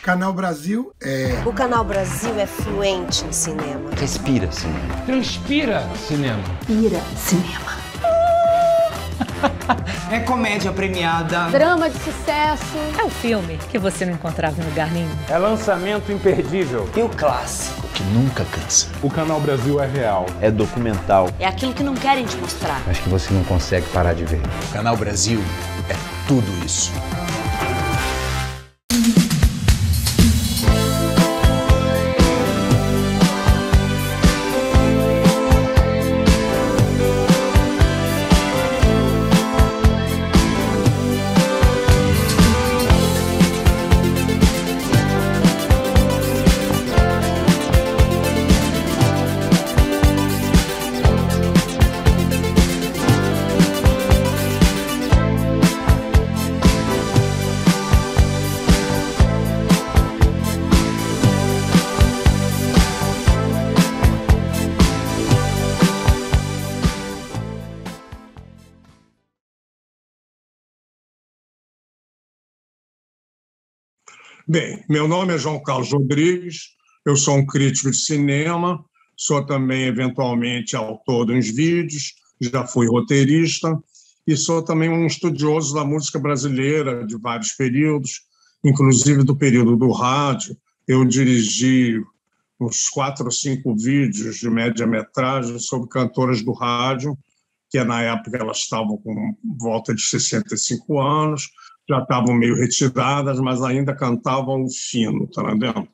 Canal Brasil é... O Canal Brasil é fluente em cinema. Respira cinema. Transpira cinema. Pira cinema. É comédia premiada. Drama de sucesso. É um filme que você não encontrava em lugar nenhum. É lançamento imperdível. E o clássico que nunca cansa. O Canal Brasil é real. É documental. É aquilo que não querem te mostrar. Acho que você não consegue parar de ver. O Canal Brasil é tudo isso. Bem, meu nome é João Carlos Rodrigues, eu sou um crítico de cinema, sou também, eventualmente, autor de uns vídeos, já fui roteirista e sou também um estudioso da música brasileira de vários períodos, inclusive do período do rádio. Eu dirigi uns 4 ou 5 vídeos de média-metragem sobre cantoras do rádio, que na época elas estavam com volta de 65 anos, já estavam meio retiradas, mas ainda cantavam o fino, tá entendendo?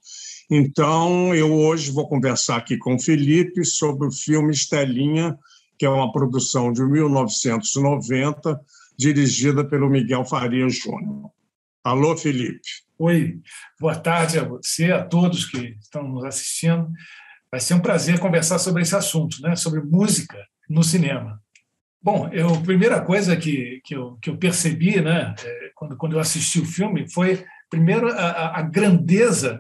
Então, eu hoje vou conversar aqui com o Felipe sobre o filme Estelinha, que é uma produção de 1990, dirigida pelo Miguel Farias Júnior. Alô, Felipe. Oi, boa tarde a você, a todos que estão nos assistindo. Vai ser um prazer conversar sobre esse assunto, né? Sobre música no cinema. Bom, a primeira coisa que eu percebi, né, quando eu assisti o filme foi, primeiro, a grandeza,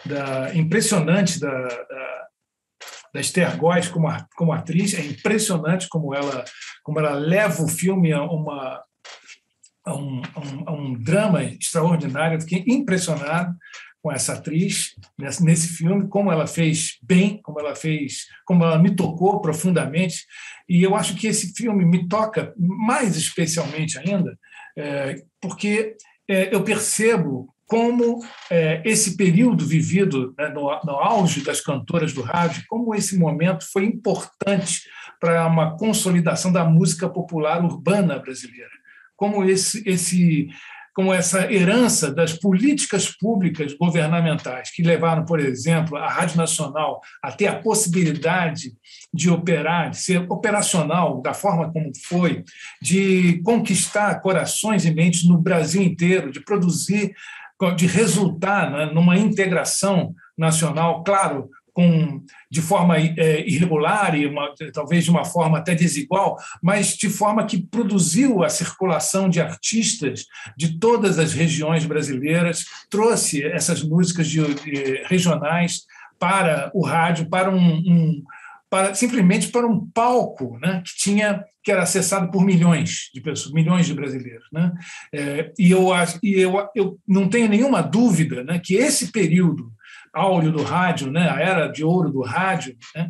né, impressionante da Esther Góes como atriz. É impressionante como ela leva o filme a um drama extraordinário. Eu fiquei impressionado com essa atriz nesse filme, como ela fez bem, como ela me tocou profundamente. E eu acho que esse filme me toca mais especialmente ainda, porque eu percebo como esse período vivido, né, no auge das cantoras do rádio, como esse momento foi importante para uma consolidação da música popular urbana brasileira, como essa herança das políticas públicas governamentais que levaram, por exemplo, a Rádio Nacional a ter a possibilidade de operar, de ser operacional da forma como foi, de conquistar corações e mentes no Brasil inteiro, de produzir, de resultar, né, numa integração nacional, claro, de forma irregular e talvez de uma forma até desigual, mas de forma que produziu a circulação de artistas de todas as regiões brasileiras, trouxe essas músicas regionais para o rádio, simplesmente para um palco, né, que era acessado por milhões de pessoas, milhões de brasileiros, né? E eu não tenho nenhuma dúvida, né, que esse período áureo do rádio, né, a era de ouro do rádio, né,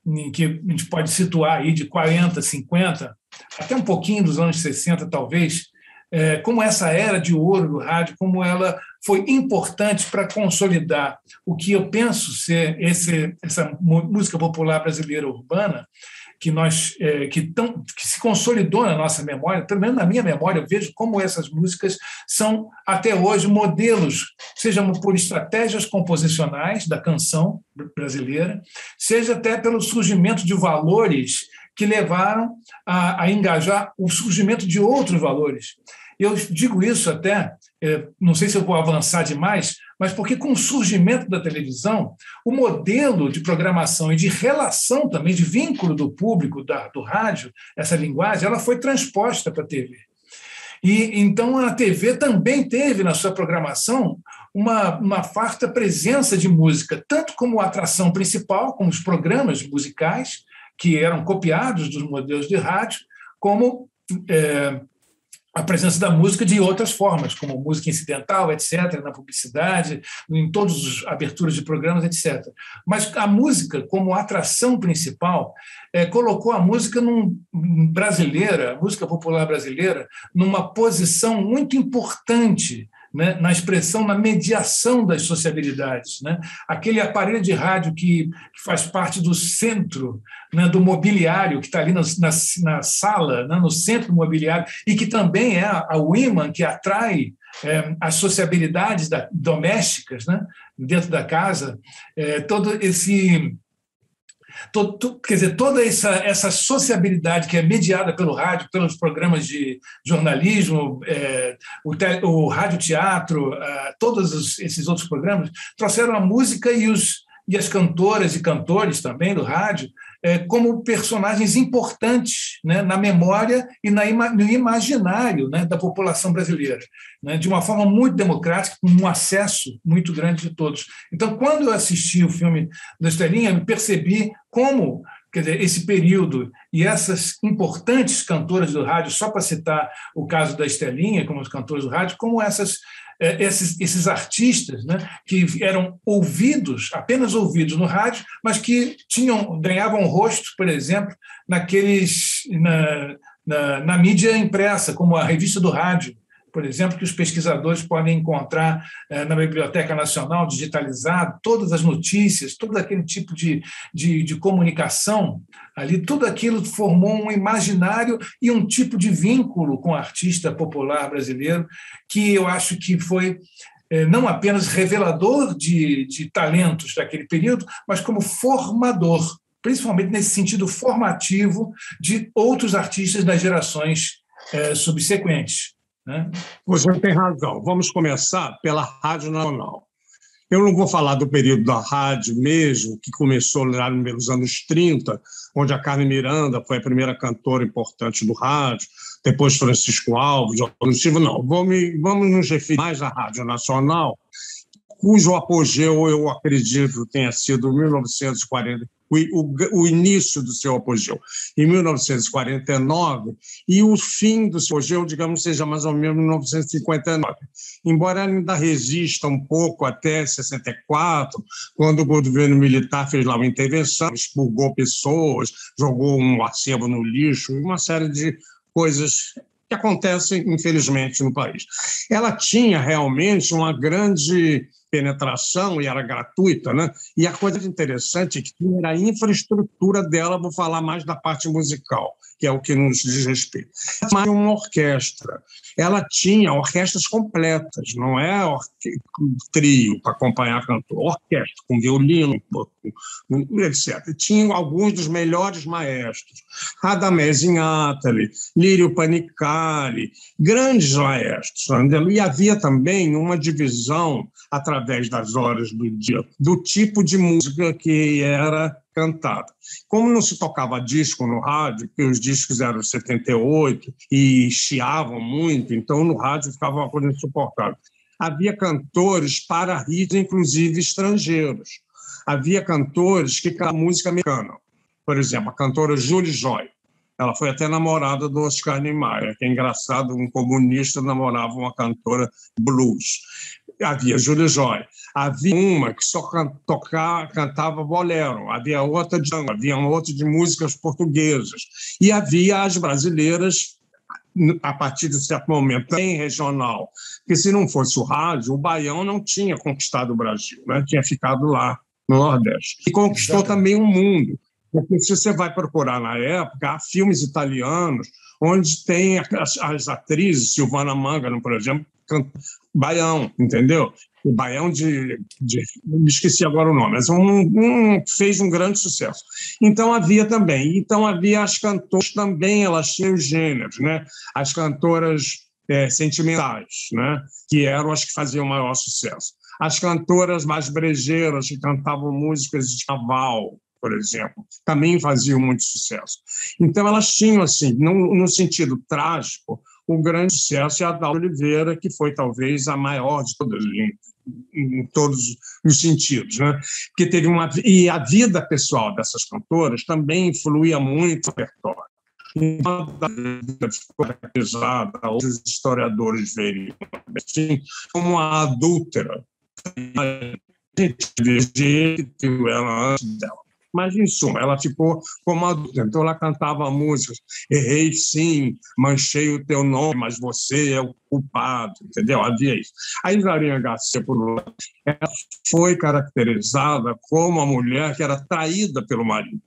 em que a gente pode situar aí de 40, 50, até um pouquinho dos anos 60, talvez, como essa era de ouro do rádio, como ela foi importante para consolidar o que eu penso ser essa música popular brasileira urbana, que se consolidou na nossa memória. Pelo menos na minha memória, eu vejo como essas músicas são, até hoje, modelos, seja por estratégias composicionais da canção brasileira, seja até pelo surgimento de valores que levaram a engajar o surgimento de outros valores. Eu digo isso até, não sei se eu vou avançar demais, mas porque com o surgimento da televisão, o modelo de programação e de relação também, de vínculo do público, do rádio, essa linguagem, ela foi transposta para a TV. E então a TV também teve na sua programação uma farta presença de música, tanto como atração principal, como os programas musicais, que eram copiados dos modelos de rádio, como a presença da música de outras formas, como música incidental, etc., na publicidade, em todas as aberturas de programas, etc. Mas a música, como atração principal, colocou a música brasileira, a música popular brasileira, numa posição muito importante, né, na expressão, na mediação das sociabilidades, né? Aquele aparelho de rádio que faz parte do centro, né, do mobiliário, que está ali na sala, né, no centro do mobiliário, e que também é o imã que atrai as sociabilidades domésticas, né, dentro da casa, todo esse... quer dizer, toda essa sociabilidade que é mediada pelo rádio, pelos programas de jornalismo, o radioteatro, todos esses outros programas, trouxeram a música e as cantoras e cantores também do rádio como personagens importantes, né, na memória e no imaginário, né, da população brasileira, né, de uma forma muito democrática, com um acesso muito grande de todos. Então, quando eu assisti o filme da Estelinha, eu percebi como, quer dizer, esse período e essas importantes cantoras do rádio, só para citar o caso da Estelinha, como os cantores do rádio, como esses artistas, né, que eram apenas ouvidos no rádio, mas que ganhavam rosto, por exemplo, na mídia impressa, como a Revista do Rádio, por exemplo, que os pesquisadores podem encontrar na Biblioteca Nacional, digitalizado, todas as notícias, todo aquele tipo de comunicação ali, tudo aquilo formou um imaginário e um tipo de vínculo com o artista popular brasileiro que eu acho que foi não apenas revelador de talentos daquele período, mas como formador, principalmente nesse sentido formativo de outros artistas das gerações subsequentes. Você tem razão. Vamos começar pela Rádio Nacional. Eu não vou falar do período da rádio mesmo, que começou lá nos anos 30, onde a Carmen Miranda foi a primeira cantora importante do rádio, depois Francisco Alves, não. Vamos nos referir mais à Rádio Nacional, cujo apogeu, eu acredito, tenha sido 1940, o início do seu apogeu, em 1949, e o fim do seu apogeu, digamos, seja mais ou menos 1959. Embora ainda resista um pouco até 64, quando o governo militar fez lá uma intervenção, expurgou pessoas, jogou um acervo no lixo, uma série de coisas que acontecem, infelizmente, no país. Ela tinha realmente uma grande penetração e era gratuita, né? E a coisa interessante é que era a infraestrutura dela, vou falar mais da parte musical, que é o que nos diz respeito. Mas uma orquestra. Ela tinha orquestras completas, não é trio para acompanhar a cantora, orquestra, com violino, etc. Tinha alguns dos melhores maestros, Radamés Inátali, Lírio Panicali, grandes maestros. E havia também uma divisão, através das horas do dia, do tipo de música que era cantada. Como não se tocava disco no rádio, que os discos eram 78 e chiavam muito, então no rádio ficava uma coisa insuportável. Havia cantores para ritmos, inclusive estrangeiros. Havia cantores que cantavam música americana. Por exemplo, a cantora Julie Joy. Ela foi até namorada do Oscar Niemeyer, que é engraçado, um comunista namorava uma cantora blues. Havia Julie Joy. Havia uma que só cantava bolero, havia outra de músicas portuguesas. E havia as brasileiras, a partir de certo momento, também regional. Porque se não fosse o rádio, o baião não tinha conquistado o Brasil, né? Tinha ficado lá no Nordeste. E conquistou também o mundo. Porque se você vai procurar na época, há filmes italianos onde tem as atrizes, Silvana Mangano, por exemplo, baião, entendeu? O baião me esqueci agora o nome, mas fez um grande sucesso. Então havia as cantoras também, elas tinham os gêneros, né? As cantoras sentimentais, né? Que eram as que faziam maior sucesso. As cantoras mais brejeiras, que cantavam músicas de cavalo, por exemplo, também faziam muito sucesso. Então elas tinham, assim, no sentido trágico, o grande sucesso é a Dalva Oliveira, que foi talvez a maior de todas, em todos os sentidos, né? Porque e a vida pessoal dessas cantoras também influía muito no repertório. Ficou caracterizada, outros historiadores veriam assim, como a adúltera. A gente viu ela antes dela. Mas, em suma, ela ficou como adulta. Então, ela cantava músicas. Errei, sim, manchei o teu nome, mas você é o culpado, entendeu? Havia isso. A Isarinha Garcia, por um lado, ela foi caracterizada como uma mulher que era traída pelo marido.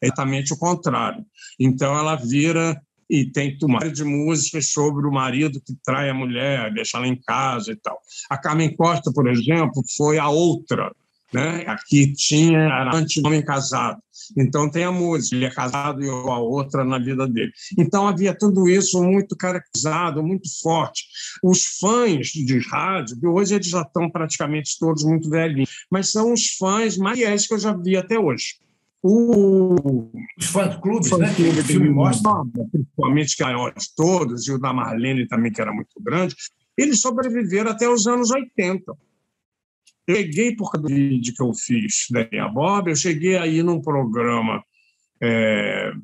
É exatamente o contrário. Então, ela vira e tem uma série de músicas sobre o marido que trai a mulher, deixa ela em casa e tal. A Carmen Costa, por exemplo, foi a outra, né? Aqui era anti-homem casado. Então tem a música, ele é casado e a outra na vida dele. Então havia tudo isso muito caracterizado, muito forte. Os fãs de rádio, de hoje eles já estão praticamente todos muito velhinhos, mas são os fãs mais fiéis que eu já vi até hoje. Os fã-clubes, né? Que o filme mostra. Principalmente que é o maior de todos, e o da Marlene também, que era muito grande, eles sobreviveram até os anos 80. Eu cheguei, por causa do vídeo que eu fiz da Minha Bob, eu cheguei aí num programa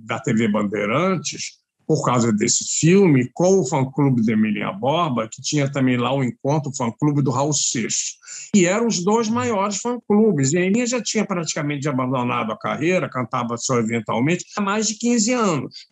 da TV Bandeirantes, por causa desse filme, com o fã-clube da Emilinha Borba, que tinha também lá o encontro, o fã-clube do Raul Seixas. E eram os dois maiores fã-clubes. E a Emilinha já tinha praticamente abandonado a carreira, cantava só eventualmente, há mais de 15 anos.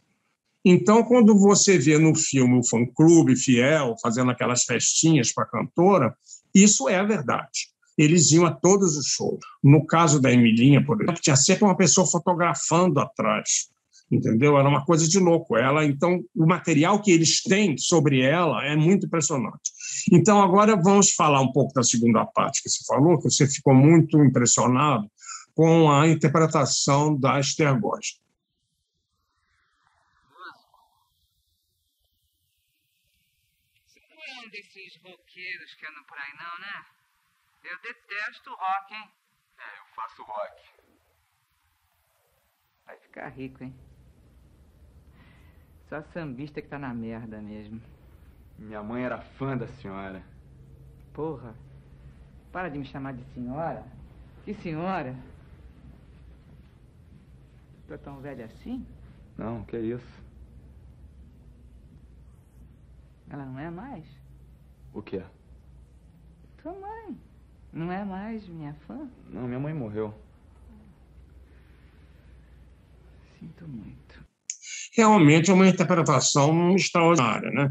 Então, quando você vê no filme o fã-clube fiel, fazendo aquelas festinhas para a cantora, isso é a verdade. Eles iam a todos os shows. No caso da Emilinha, por exemplo, tinha sempre uma pessoa fotografando atrás, entendeu? Era uma coisa de louco. Então, o material que eles têm sobre ela é muito impressionante. Então, agora vamos falar um pouco da segunda parte que você falou, que você ficou muito impressionado com a interpretação da Esther Góes. Você não é um desses roqueiros que andam por aí, não, né? Eu detesto rock, hein? Eu faço rock. Vai ficar rico, hein? Só sambista que tá na merda mesmo. Minha mãe era fã da senhora. Porra, para de me chamar de senhora. Que senhora? Tô tão velha assim? Não, que isso? Ela não é mais? O quê? Tua mãe. Não é mais minha fã? Não, minha mãe morreu. Sinto muito. Realmente é uma interpretação extraordinária, né?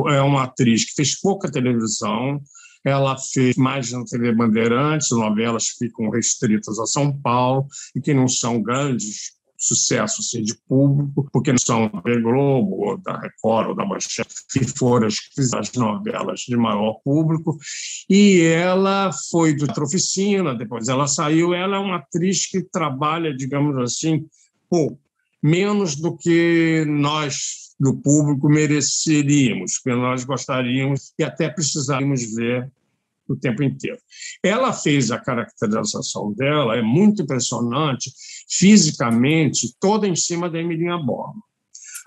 É uma atriz que fez pouca televisão, ela fez mais na TV Bandeirantes, novelas que ficam restritas a São Paulo e que não são grandes sucessos assim, de público, porque não são da Globo, ou da Record, ou da Manchete, que foram as novelas de maior público. E ela foi do Teatro Oficina, depois ela saiu. Ela é uma atriz que trabalha, digamos assim, pouco, menos do que nós, do público, mereceríamos, porque nós gostaríamos e até precisaríamos ver o tempo inteiro. Ela fez a caracterização dela, é muito impressionante, fisicamente, toda em cima da Emilinha Borba.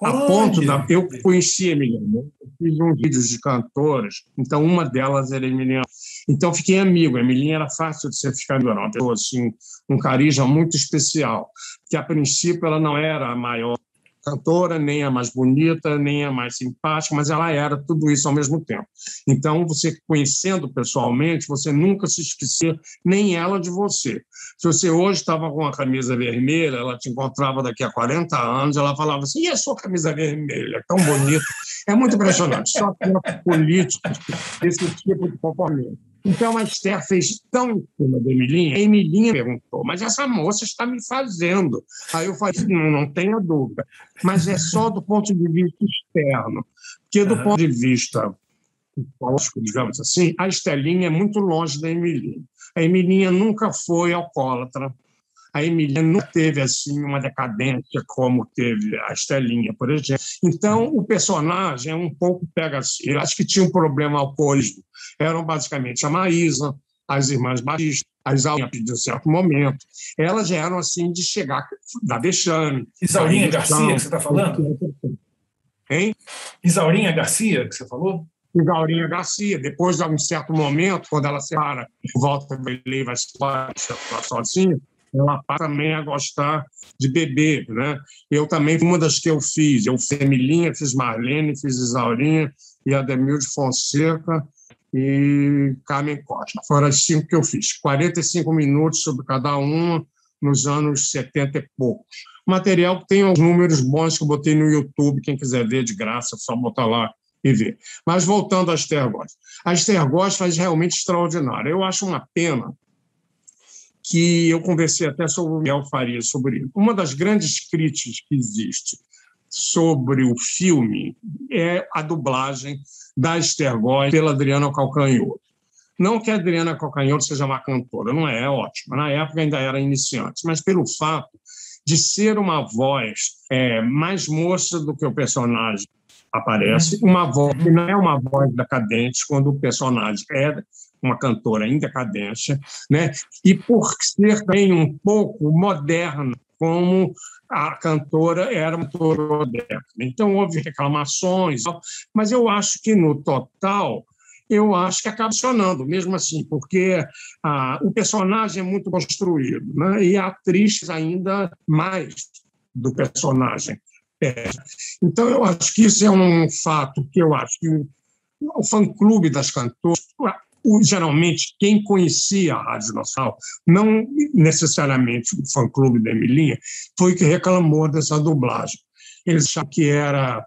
A ponto eu conheci a Emilinha Borba, fiz uns vídeos de cantoras, então uma delas era a Emilinha. Então fiquei amigo. A Emilinha era fácil de você ficar amigo, era uma pessoa assim, um carisma muito especial, que a princípio ela não era a maior cantora, nem a mais bonita, nem a mais simpática, mas ela era tudo isso ao mesmo tempo. Então, você conhecendo pessoalmente, você nunca se esquecia, nem ela de você. Se você hoje estava com uma camisa vermelha, ela te encontrava daqui a 40 anos, ela falava assim, e a sua camisa vermelha? É tão bonita. É muito impressionante. Só que políticos, esse tipo de comportamento. Então, a Esther fez tão em cima da Emilinha, a Emilinha perguntou, mas essa moça está me fazendo. Aí eu falei, não tenha dúvida, mas é só do ponto de vista externo, porque do ponto de vista psicológico, digamos assim, a Estelinha é muito longe da Emilinha. A Emilinha nunca foi alcoólatra, a Emilinha não teve assim, uma decadência como teve a Estelinha, por exemplo. Então, o personagem é um pouco pega assim. Eu acho que tinha um problema alcoolismo. Eram basicamente a Maísa, as irmãs Batista, a Isaurinha, de um certo momento. Elas já eram assim de chegar da vexame. Isaurinha Garcia, que você está falando? Hein? Isaurinha Garcia, que você falou? Isaurinha Garcia. Depois, de um certo momento, quando ela se separa, volta e vai se separar sozinha, ela passa também a gostar de beber, né? Eu também, uma das que eu fiz Emilinha, fiz Marlene, fiz Isaurinha e Ademilde Fonseca e Carmen Costa. Foram as 5 que eu fiz, 45 minutos sobre cada uma nos anos 70 e poucos. Material que tem os números bons que eu botei no YouTube, quem quiser ver de graça, é só botar lá e ver. Mas voltando à Esther Góes. A Esther Góes faz realmente extraordinário. Eu acho uma pena que eu conversei até sobre o Miguel Faria sobre isso. Uma das grandes críticas que existe sobre o filme é a dublagem da Esther Góes pela Adriana Calcanhoto. Não que a Adriana Calcanhoto seja uma cantora, não é ótima. Na época ainda era iniciante, mas pelo fato de ser uma voz mais moça do que o personagem aparece, uma voz que não é uma voz decadente quando o personagem é uma cantora em decadência, né? E por ser também um pouco moderna, como a cantora era uma cantora moderna. Então, houve reclamações, mas eu acho que, no total, acaba funcionando, mesmo assim, porque o personagem é muito construído, né? E a atriz ainda mais do personagem. Então, eu acho que isso é um fato que eu acho que o fã-clube das cantoras, geralmente, quem conhecia a Rádio Nacional, não necessariamente o fã-clube da Emilinha, foi que reclamou dessa dublagem. Eles achavam que era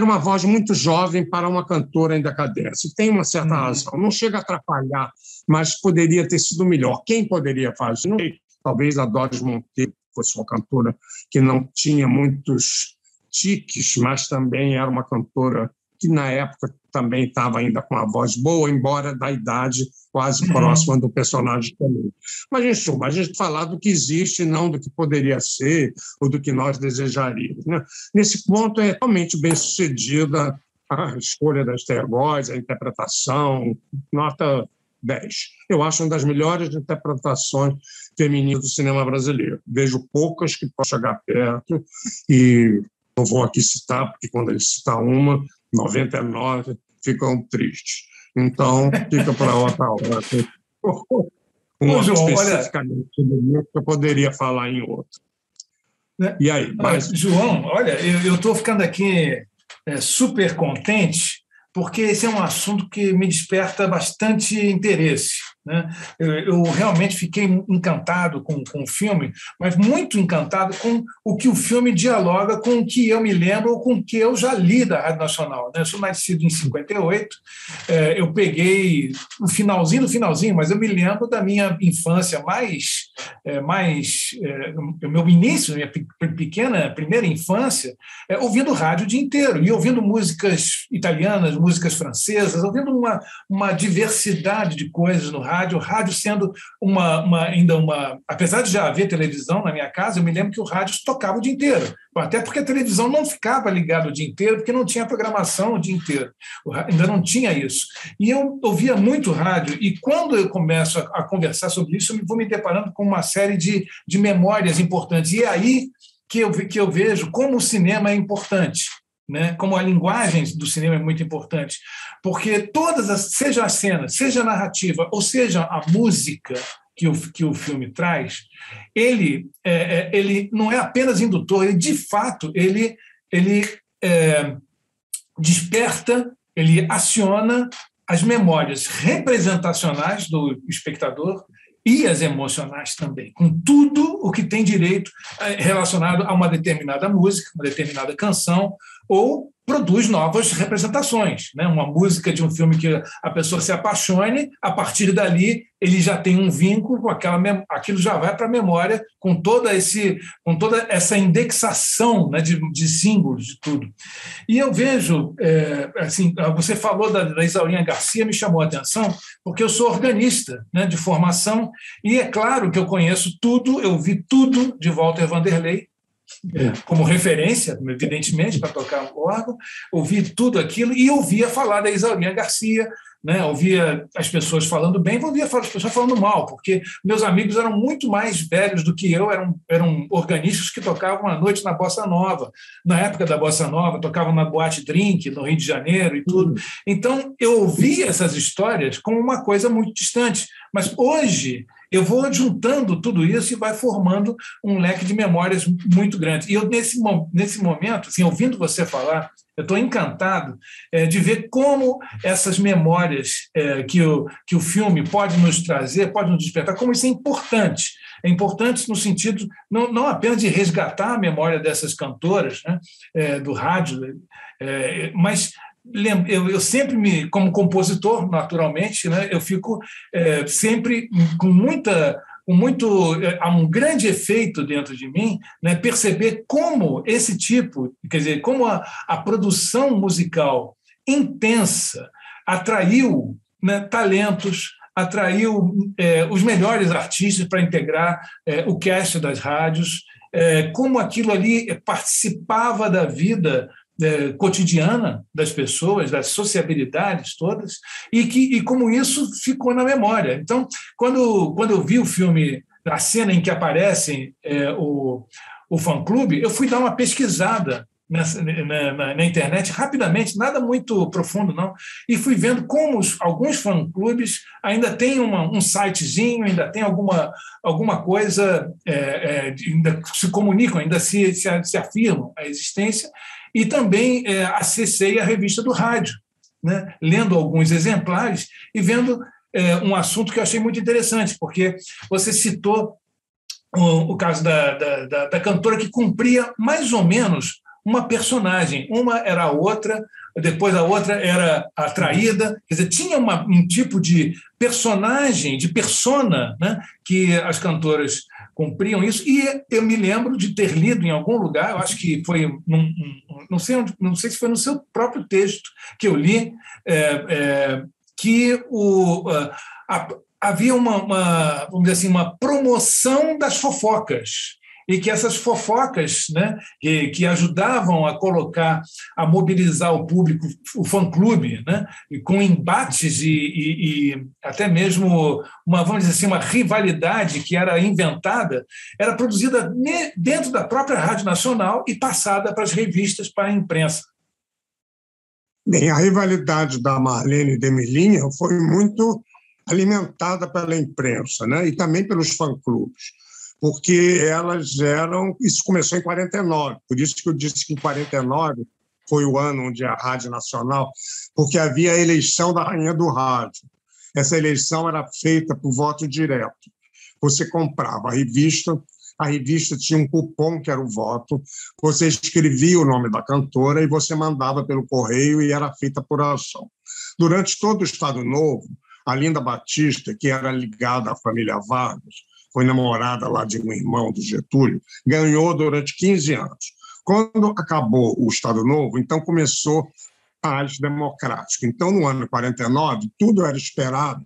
uma voz muito jovem para uma cantora em decadência. Tem uma certa razão. Não chega a atrapalhar, mas poderia ter sido melhor. Quem poderia fazer? Não sei. Talvez a Doris Monteiro fosse uma cantora que não tinha muitos tiques, mas também era uma cantora que, na época, também estava ainda com a voz boa, embora da idade quase próxima do personagem também. Mas, em suma, a gente falar do que existe, não do que poderia ser ou do que nós desejaríamos, né? Nesse ponto, é realmente bem-sucedida a escolha da Esther Góes, a interpretação, nota 10. Eu acho uma das melhores interpretações femininas do cinema brasileiro. Vejo poucas que possam chegar perto e não vou aqui citar, porque quando ele cita uma, 99 ficam tristes. Então, fica para outra hora. João, especificamente olha, eu poderia falar em outro. E aí? João, olha, eu estou ficando aqui super contente, porque esse é um assunto que me desperta bastante interesse, né? Eu realmente fiquei encantado com o filme, mas muito encantado com o que o filme dialoga com o que eu me lembro ou com o que eu já li da Rádio Nacional, né? Eu sou nascido em 58, eu peguei o finalzinho do finalzinho, mas eu me lembro da minha infância o meu início, minha primeira infância, ouvindo rádio o dia inteiro, e ouvindo músicas italianas, músicas francesas, ouvindo uma diversidade de coisas no rádio, o rádio sendo ainda uma... Apesar de já haver televisão na minha casa, eu me lembro que o rádio tocava o dia inteiro, até porque a televisão não ficava ligada o dia inteiro, porque não tinha programação o dia inteiro, ainda não tinha isso. E eu ouvia muito rádio, e quando eu começo a conversar sobre isso, eu vou me deparando com uma série de memórias importantes, e é aí que eu vejo como o cinema é importante, né? Como a linguagem do cinema é muito importante, porque seja a cena, seja a narrativa, ou seja a música que o filme traz, ele não é apenas indutor, ele, de fato, ele desperta, ele aciona as memórias representacionais do espectador e as emocionais também, com tudo o que tem direito relacionado a uma determinada música, uma determinada canção, ou produz novas representações, né? Uma música de um filme que a pessoa se apaixone, a partir dali ele já tem um vínculo com aquilo já vai para a memória com toda essa indexação, né, de símbolos, de tudo. E eu vejo, assim, você falou da Isaurinha Garcia, me chamou a atenção, porque eu sou organista, né, de formação, e é claro que eu conheço tudo, eu vi tudo de Walter Vanderlei, como referência, evidentemente, para tocar o órgão, ouvi tudo aquilo e ouvia falar da Isaurinha Garcia, né? Ouvia as pessoas falando bem, ouvia as pessoas falando mal, porque meus amigos eram muito mais velhos do que eu, eram organistas que tocavam à noite na Bossa Nova. Na época da Bossa Nova, tocavam na Boate Drink, no Rio de Janeiro e tudo. Então, eu ouvia essas histórias como uma coisa muito distante. Mas hoje eu vou juntando tudo isso e vai formando um leque de memórias muito grande. E eu, nesse momento, assim, ouvindo você falar, eu estou encantado de ver como essas memórias que o filme pode nos trazer, pode nos despertar, como isso é importante. É importante no sentido não apenas de resgatar a memória dessas cantoras, né, do rádio, mas eu sempre como compositor, naturalmente, né, eu fico sempre com há um grande efeito dentro de mim, né, perceber como esse tipo, quer dizer, como a produção musical intensa atraiu, né, talentos, atraiu os melhores artistas para integrar o cast das rádios, como aquilo ali participava da vida cotidiana das pessoas, das sociabilidades todas, e como isso ficou na memória. Então, quando eu vi o filme, a cena em que aparecem o fã-clube, eu fui dar uma pesquisada na internet rapidamente, nada muito profundo, não, e fui vendo como alguns fã-clubes ainda têm um sitezinho, ainda tem alguma coisa, ainda se comunicam, ainda se afirmam a existência. E também acessei a revista do rádio, né, lendo alguns exemplares e vendo um assunto que eu achei muito interessante, porque você citou o caso da cantora que cumpria mais ou menos uma personagem. Uma era a outra, depois a outra era a traída. Quer dizer, tinha um tipo de personagem, de persona, né, que as cantoras cumpriam isso. E eu me lembro de ter lido em algum lugar, eu acho que foi, não sei se foi no seu próprio texto que eu li, que havia vamos dizer assim, uma promoção das fofocas, e que essas fofocas, né, que ajudavam a mobilizar o público, o fã-clube, né, com embates e até mesmo vamos dizer assim, uma rivalidade que era inventada, era produzida dentro da própria Rádio Nacional e passada para as revistas, para a imprensa. Bem, a rivalidade da Marlene e da Emilinha foi muito alimentada pela imprensa, né, e também pelos fã-clubes, porque elas eram... Isso começou em 49, por isso que eu disse que em 49 foi o ano onde a Rádio Nacional... Porque havia a eleição da Rainha do Rádio. Essa eleição era feita por voto direto. Você comprava a revista tinha um cupom que era o voto, você escrevia o nome da cantora e você mandava pelo correio e era feita por ação. Durante todo o Estado Novo, a Linda Batista, que era ligada à família Vargas, foi namorada lá de um irmão do Getúlio, ganhou durante 15 anos. Quando acabou o Estado Novo, então começou a arte democrática. Então, no ano 49, tudo era esperado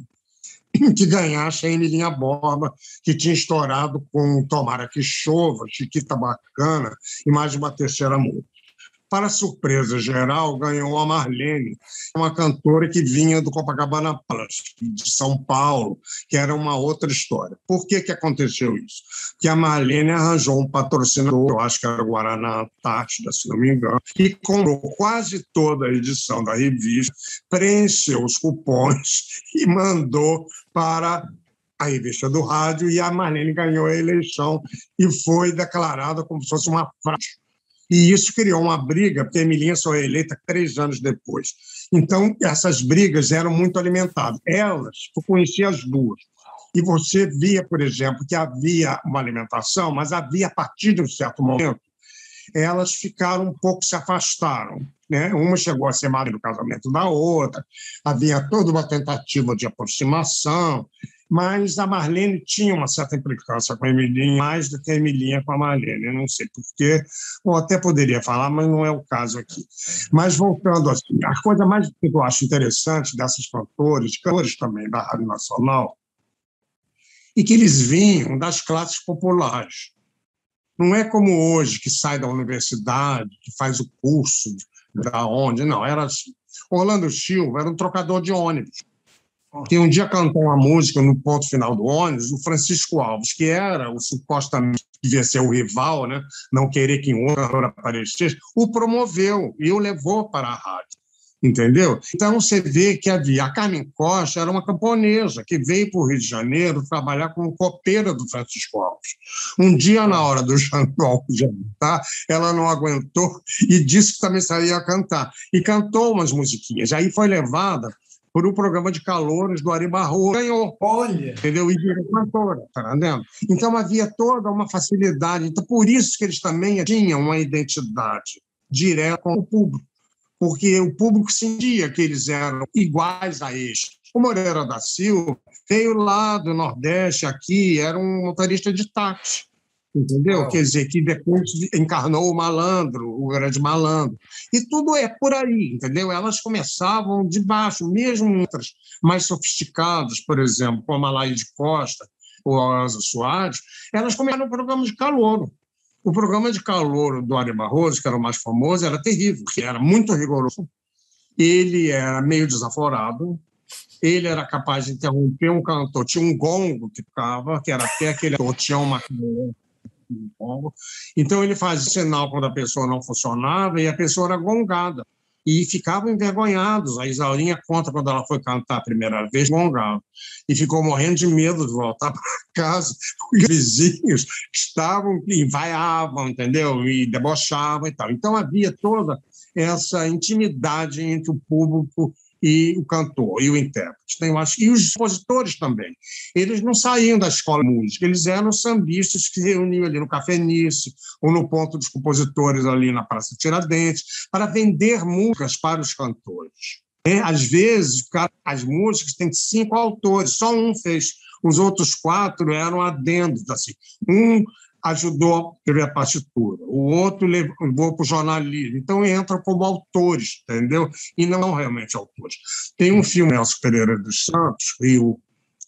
que ganhasse a Emilinha Borba, que tinha estourado com Tomara que Chova, Chiquita Bacana e mais uma terceira música. Para surpresa geral, ganhou a Marlene, uma cantora que vinha do Copacabana Palace, de São Paulo, que era uma outra história. Por que aconteceu isso? Porque a Marlene arranjou um patrocinador, eu acho que era o Guaraná Antártida, se não me engano, e comprou quase toda a edição da revista, preencheu os cupons e mandou para a revista do rádio, e a Marlene ganhou a eleição e foi declarada como se fosse uma frase. E isso criou uma briga, porque a Emilinha só foi eleita 3 anos depois. Então, essas brigas eram muito alimentadas. Elas, eu conhecia as duas. E você via, por exemplo, que havia uma alimentação, mas havia, a partir de um certo momento, elas ficaram um pouco, se afastaram, né? Uma chegou a ser madre do casamento da outra, havia toda uma tentativa de aproximação, mas a Marlene tinha uma certa implicância com a Emilinha, mais do que a Emilinha com a Marlene. Eu não sei porquê, ou até poderia falar, mas não é o caso aqui. Mas, voltando assim, a coisa mais que eu acho interessante dessas cantores também da Rádio Nacional, e que eles vinham das classes populares. Não é como hoje, que sai da universidade, que faz o curso da onde, não, elas Orlando Silva era um trocador de ônibus, que um dia cantou uma música no ponto final do ônibus, o Francisco Alves, que era o supostamente devia ser o rival, né? Não querer que um outro aparecesse, o promoveu e o levou para a rádio. Entendeu? Então, você vê que havia... A Carmen Costa era uma camponesa que veio para o Rio de Janeiro trabalhar como copeira do Francisco Alves. Um dia, na hora do jantar, ela não aguentou e disse que também saía a cantar. E cantou umas musiquinhas. Aí foi levada por um programa de calouros do Ari Barroso. Ganhou. Olha! Entendeu? E virou cantora, tá entendendo? Então, havia toda uma facilidade. Então, por isso que eles também tinham uma identidade direta com o público. Porque o público sentia que eles eram iguais a este. O Moreira da Silva veio lá do Nordeste, aqui, era um motorista de táxi, entendeu? Quer dizer, que depois encarnou o malandro, o grande malandro. E tudo é por aí, entendeu? Elas começavam de baixo, mesmo outras mais sofisticadas, por exemplo, como a Laís Costa ou a Elza Soares, elas começaram no programa de calouro. O programa de calouro do Ari Barroso, que era o mais famoso, era terrível, que era muito rigoroso. Ele era meio desaforado, ele era capaz de interromper um cantor, tinha um gongo que ficava, que era até aquele ator, tinha uma... Então, ele fazia sinal quando a pessoa não funcionava e a pessoa era gongada. E ficavam envergonhados. A Isaurinha conta quando ela foi cantar a primeira vez, gongava. E ficou morrendo de medo de voltar para casa, porque os vizinhos estavam e vaiavam, entendeu? E debochavam e tal. Então, havia toda essa intimidade entre o público e o cantor, e o intérprete. Eu acho, e os compositores também. Eles não saíam da escola de música, eles eram sambistas que se reuniam ali no Café Nice, ou no ponto dos compositores ali na Praça Tiradentes, para vender músicas para os cantores. Às vezes, as músicas têm 5 autores, só um fez. Os outros 4 eram adendos. Assim. Um ajudou a escrever a partitura, o outro levou para o jornalismo. Então, entram como autores, entendeu? E não realmente autores. Tem um filme, Nelson Pereira dos Santos, Rio,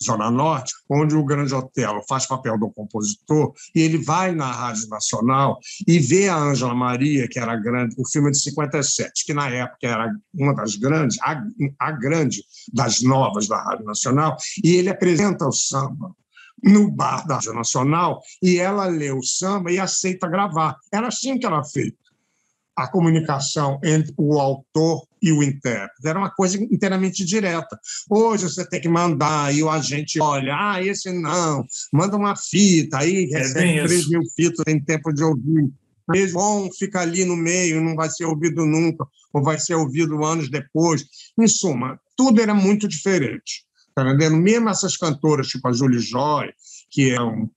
Zona Norte, onde o Grande Otelo faz papel do compositor e ele vai na Rádio Nacional e vê a Ângela Maria, que era grande, o filme de 57, que na época era uma das grandes, a grande das novas da Rádio Nacional, e ele apresenta o samba no bar da Rádio Nacional, e ela lê o samba e aceita gravar. Era assim que era feito. A comunicação entre o autor e o intérprete. Era uma coisa inteiramente direta. Hoje você tem que mandar, e o agente olha, esse não, manda uma fita, aí recebe 3.000 fitas, tem tempo de ouvir. Esse bom fica ali no meio, não vai ser ouvido nunca, ou vai ser ouvido anos depois. Em suma, tudo era muito diferente. Tá entendendo? Mesmo essas cantoras, tipo a Julie Joy, que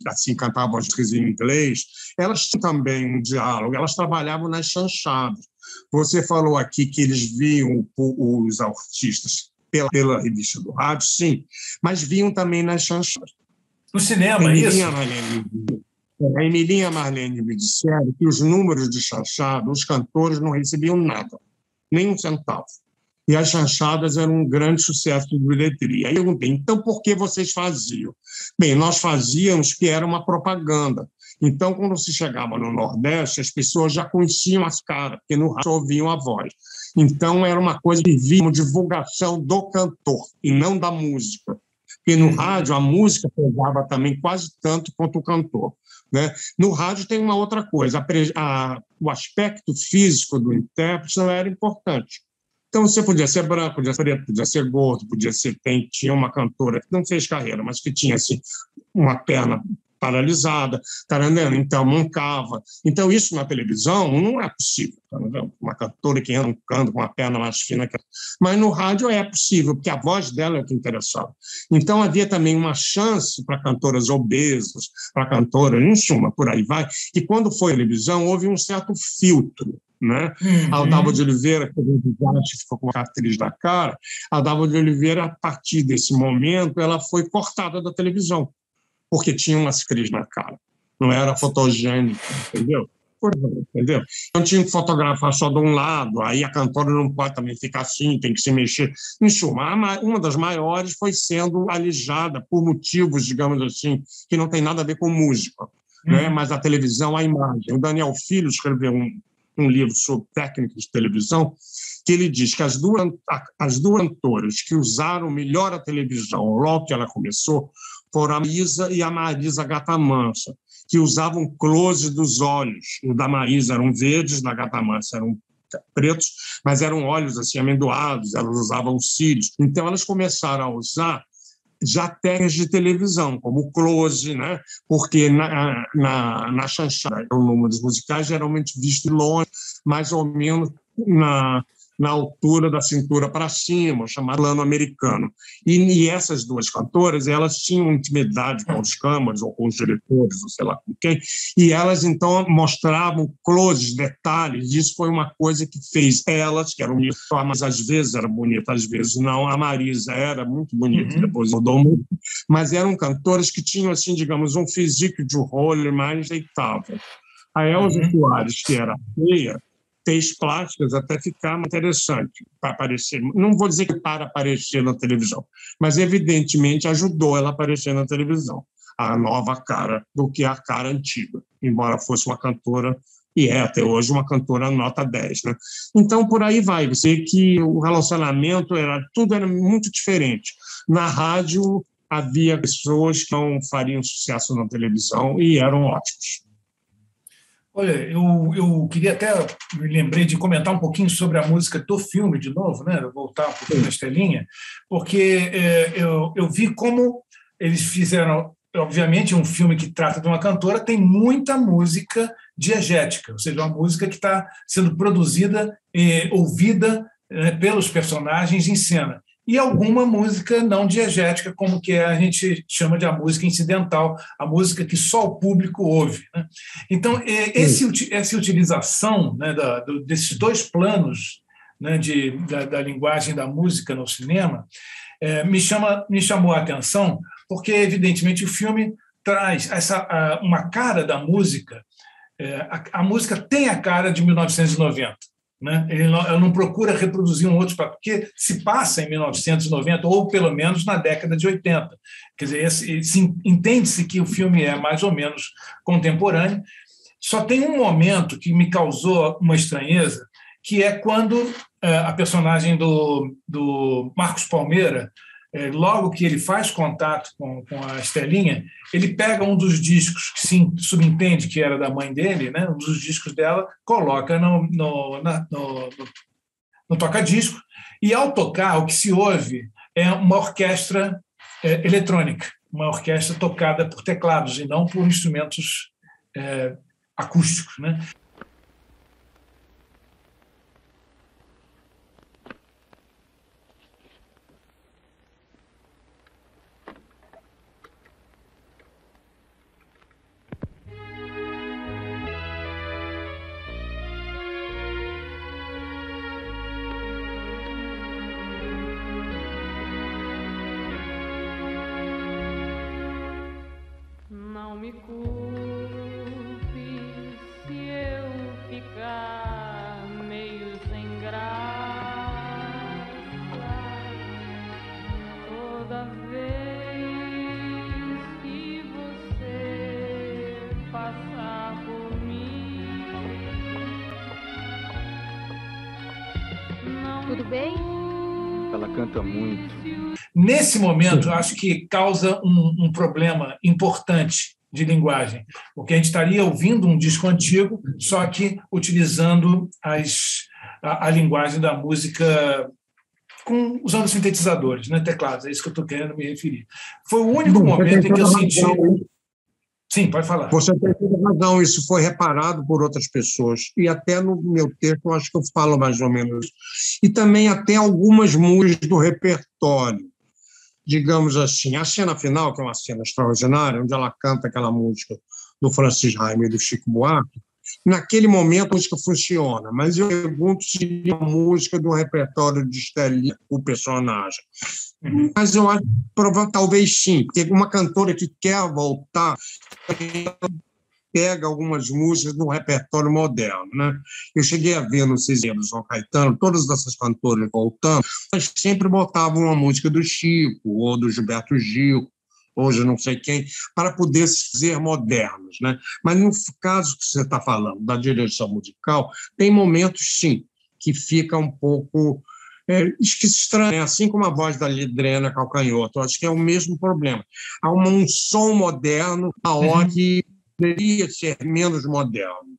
assim, cantavam as músicas em inglês, elas tinham também um diálogo, elas trabalhavam nas chanchadas. Você falou aqui que eles viam os artistas pela revista do rádio, sim, mas viam também nas chanchadas. No cinema, é isso? A Emilinha e a Marlene me disseram que os números de chanchada, os cantores não recebiam nada, nem um centavo. E as chanchadas eram um grande sucesso de bilheteria. Aí eu perguntei, então por que vocês faziam? Bem, nós fazíamos que era uma propaganda. Então, quando se chegava no Nordeste, as pessoas já conheciam as caras, porque no rádio ouviam a voz. Então, era uma coisa que via como divulgação do cantor, e não da música. Porque no rádio, a música pegava também quase tanto quanto o cantor. Né? No rádio tem uma outra coisa, o aspecto físico do intérprete não era importante. Então, você podia ser branco, podia ser preto, podia ser gordo, tinha uma cantora que não fez carreira, mas que tinha assim, uma perna paralisada, tá entendendo? Então, mancava. Então, isso na televisão não é possível. Tá entendendo? Uma cantora que entra um canto com uma perna mais fina. Mas no rádio é possível, porque a voz dela é o que interessava. Então, havia também uma chance para cantoras obesas, para cantoras, em suma, por aí vai. E quando foi a televisão, houve um certo filtro. Né? A Aldava de Oliveira, que a gente ficou com a atriz da cara, a Aldava de Oliveira, a partir desse momento, ela foi cortada da televisão, porque tinha umas cris na cara, não era fotogênica, entendeu? Entendeu? Então tinha que fotografar só de um lado, aí a cantora não pode também ficar assim, tem que se mexer. Em suma, uma das maiores foi sendo alijada por motivos, digamos assim, que não tem nada a ver com música, né? Mas a televisão, a imagem. O Daniel Filho escreveu um livro sobre técnica de televisão, que ele diz que as duas cantoras que usaram melhor a televisão logo que ela começou foram a Maísa e a Marisa Gata Mansa, que usavam close dos olhos. O da Maísa eram verdes, da Gata Mansa eram pretos, mas eram olhos assim amendoados, elas usavam cílios. Então, elas começaram a usar já técnicas de televisão, como o close, né? Porque na chanchada, o número dos musicais geralmente visto de longe, mais ou menos na altura da cintura para cima, o chamado plano americano. E essas duas cantoras, elas tinham intimidade com os câmaras ou com os diretores, ou sei lá com quem, e elas, então, mostravam closes, detalhes. Isso foi uma coisa que fez elas, que eram mas às vezes era bonita, às vezes não. A Marisa era muito bonita, depois mudou muito, mas eram cantoras que tinham, assim, digamos, um físico de role mais deitável. A Elza Soares, que era feia, fez plásticas até ficar interessante para aparecer. Não vou dizer que para aparecer na televisão, mas evidentemente ajudou ela a aparecer na televisão, a nova cara do que a cara antiga, embora fosse uma cantora, e é até hoje uma cantora nota 10. Né? Então, por aí vai. Você vê que o relacionamento tudo era muito diferente. Na rádio havia pessoas que não fariam sucesso na televisão e eram ótimos. Olha, eu queria até, me lembrei de comentar um pouquinho sobre a música do filme de novo, né? Voltar um pouquinho na Estelinha, porque eu vi como eles fizeram, obviamente, um filme que trata de uma cantora, tem muita música diegética, ou seja, uma música que está sendo produzida e ouvida pelos personagens em cena. E alguma música não diegética, como que a gente chama de a música incidental, a música que só o público ouve. Né? Então, essa utilização, né, desses dois planos, né, da linguagem da música no cinema me chamou a atenção, porque, evidentemente, o filme traz uma cara da música. A música tem a cara de 1990. Né? Ela não procura reproduzir um outro papel, porque se passa em 1990, ou pelo menos na década de 80. Quer dizer, entende-se que o filme é mais ou menos contemporâneo. Só tem um momento que me causou uma estranheza, que é quando a personagem do Marcos Palmeira, logo que ele faz contato com a Estelinha, ele pega um dos discos que se subentende que era da mãe dele, né, um dos discos dela, coloca no toca-disco, e ao tocar, o que se ouve é uma orquestra eletrônica, uma orquestra tocada por teclados e não por instrumentos acústicos, né? Não me culpe se eu ficar meio sem graça toda vez que você passar por mim. Tudo bem? Ela canta muito. Nesse momento, acho que causa um problema importante de linguagem, porque a gente estaria ouvindo um disco antigo, só que utilizando a linguagem da música usando sintetizadores, né, teclados, é isso que eu estou querendo me referir. Foi o único momento em que eu senti... Sim, pode falar. Você tem toda razão, isso foi reparado por outras pessoas, e até no meu texto eu acho que eu falo mais ou menos isso. E também até algumas músicas do repertório, digamos assim. A cena final, que é uma cena extraordinária, onde ela canta aquela música do Francis Raime e do Chico Buarque, naquele momento a música funciona, mas eu pergunto se seria uma música do repertório de Estelinha, o personagem. Mas eu acho que talvez sim, porque uma cantora que quer voltar pega algumas músicas do repertório moderno. Né? Eu cheguei a ver no Cezinha do João Caetano, todas essas cantoras voltando, mas sempre botavam uma música do Chico ou do Gilberto Gil, hoje não sei quem, para poder ser modernos, né? Mas no caso que você está falando da direção musical, tem momentos, sim, que fica um pouco estranho, assim como a voz da Lidrena Calcanhoto. Acho que é o mesmo problema. Há um som moderno, a hora que deveria ser menos moderno.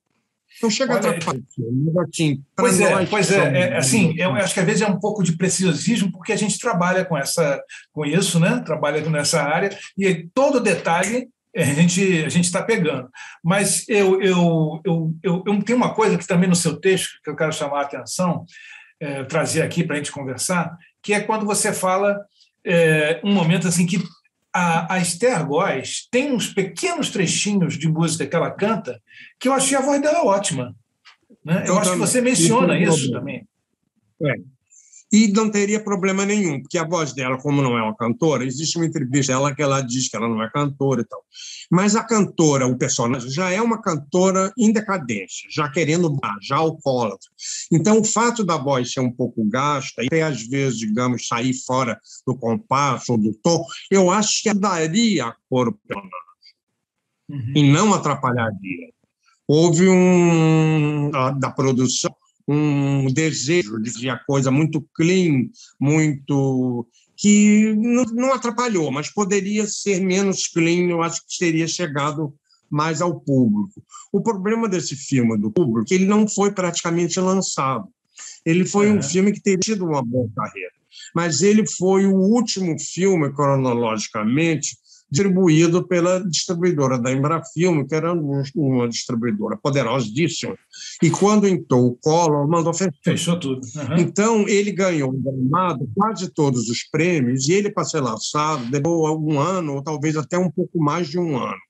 Não chega a atrapalhar. Pois é, assim, eu acho que às vezes é um pouco de preciosismo, porque a gente trabalha com isso, né? Trabalha nessa área, e todo detalhe a gente está pegando. Mas eu tenho uma coisa que também no seu texto, que eu quero chamar a atenção, trazer aqui para a gente conversar, que é quando você fala um momento assim que a Esther Góes tem uns pequenos trechinhos de música que ela canta que eu achei a voz dela ótima. Né? Eu acho que você menciona isso também. E não teria problema nenhum, porque a voz dela, como não é uma cantora, existe uma entrevista dela que ela diz que ela não é cantora e tal. Mas a cantora, o personagem, já é uma cantora em decadência, já querendo já alcoólatra. Então, o fato da voz ser um pouco gasta, e até às vezes, digamos, sair fora do compasso ou do tom, eu acho que daria a cor ao personagem, e não atrapalharia. Houve da produção um desejo de fazer a coisa muito clean, muito que não atrapalhou, mas poderia ser menos clean, eu acho que teria chegado mais ao público. O problema desse filme do público é que ele não foi praticamente lançado. Ele foi um filme que teria tido uma boa carreira, mas ele foi o último filme, cronologicamente, distribuído pela distribuidora da Embrafilme, que era uma distribuidora poderosíssima. E quando entrou o Collor, mandou fechar. Fechou tudo. Então, ele ganhou engramado quase todos os prêmios, e ele, para ser lançado, demorou um ano, ou talvez até um pouco mais de um ano.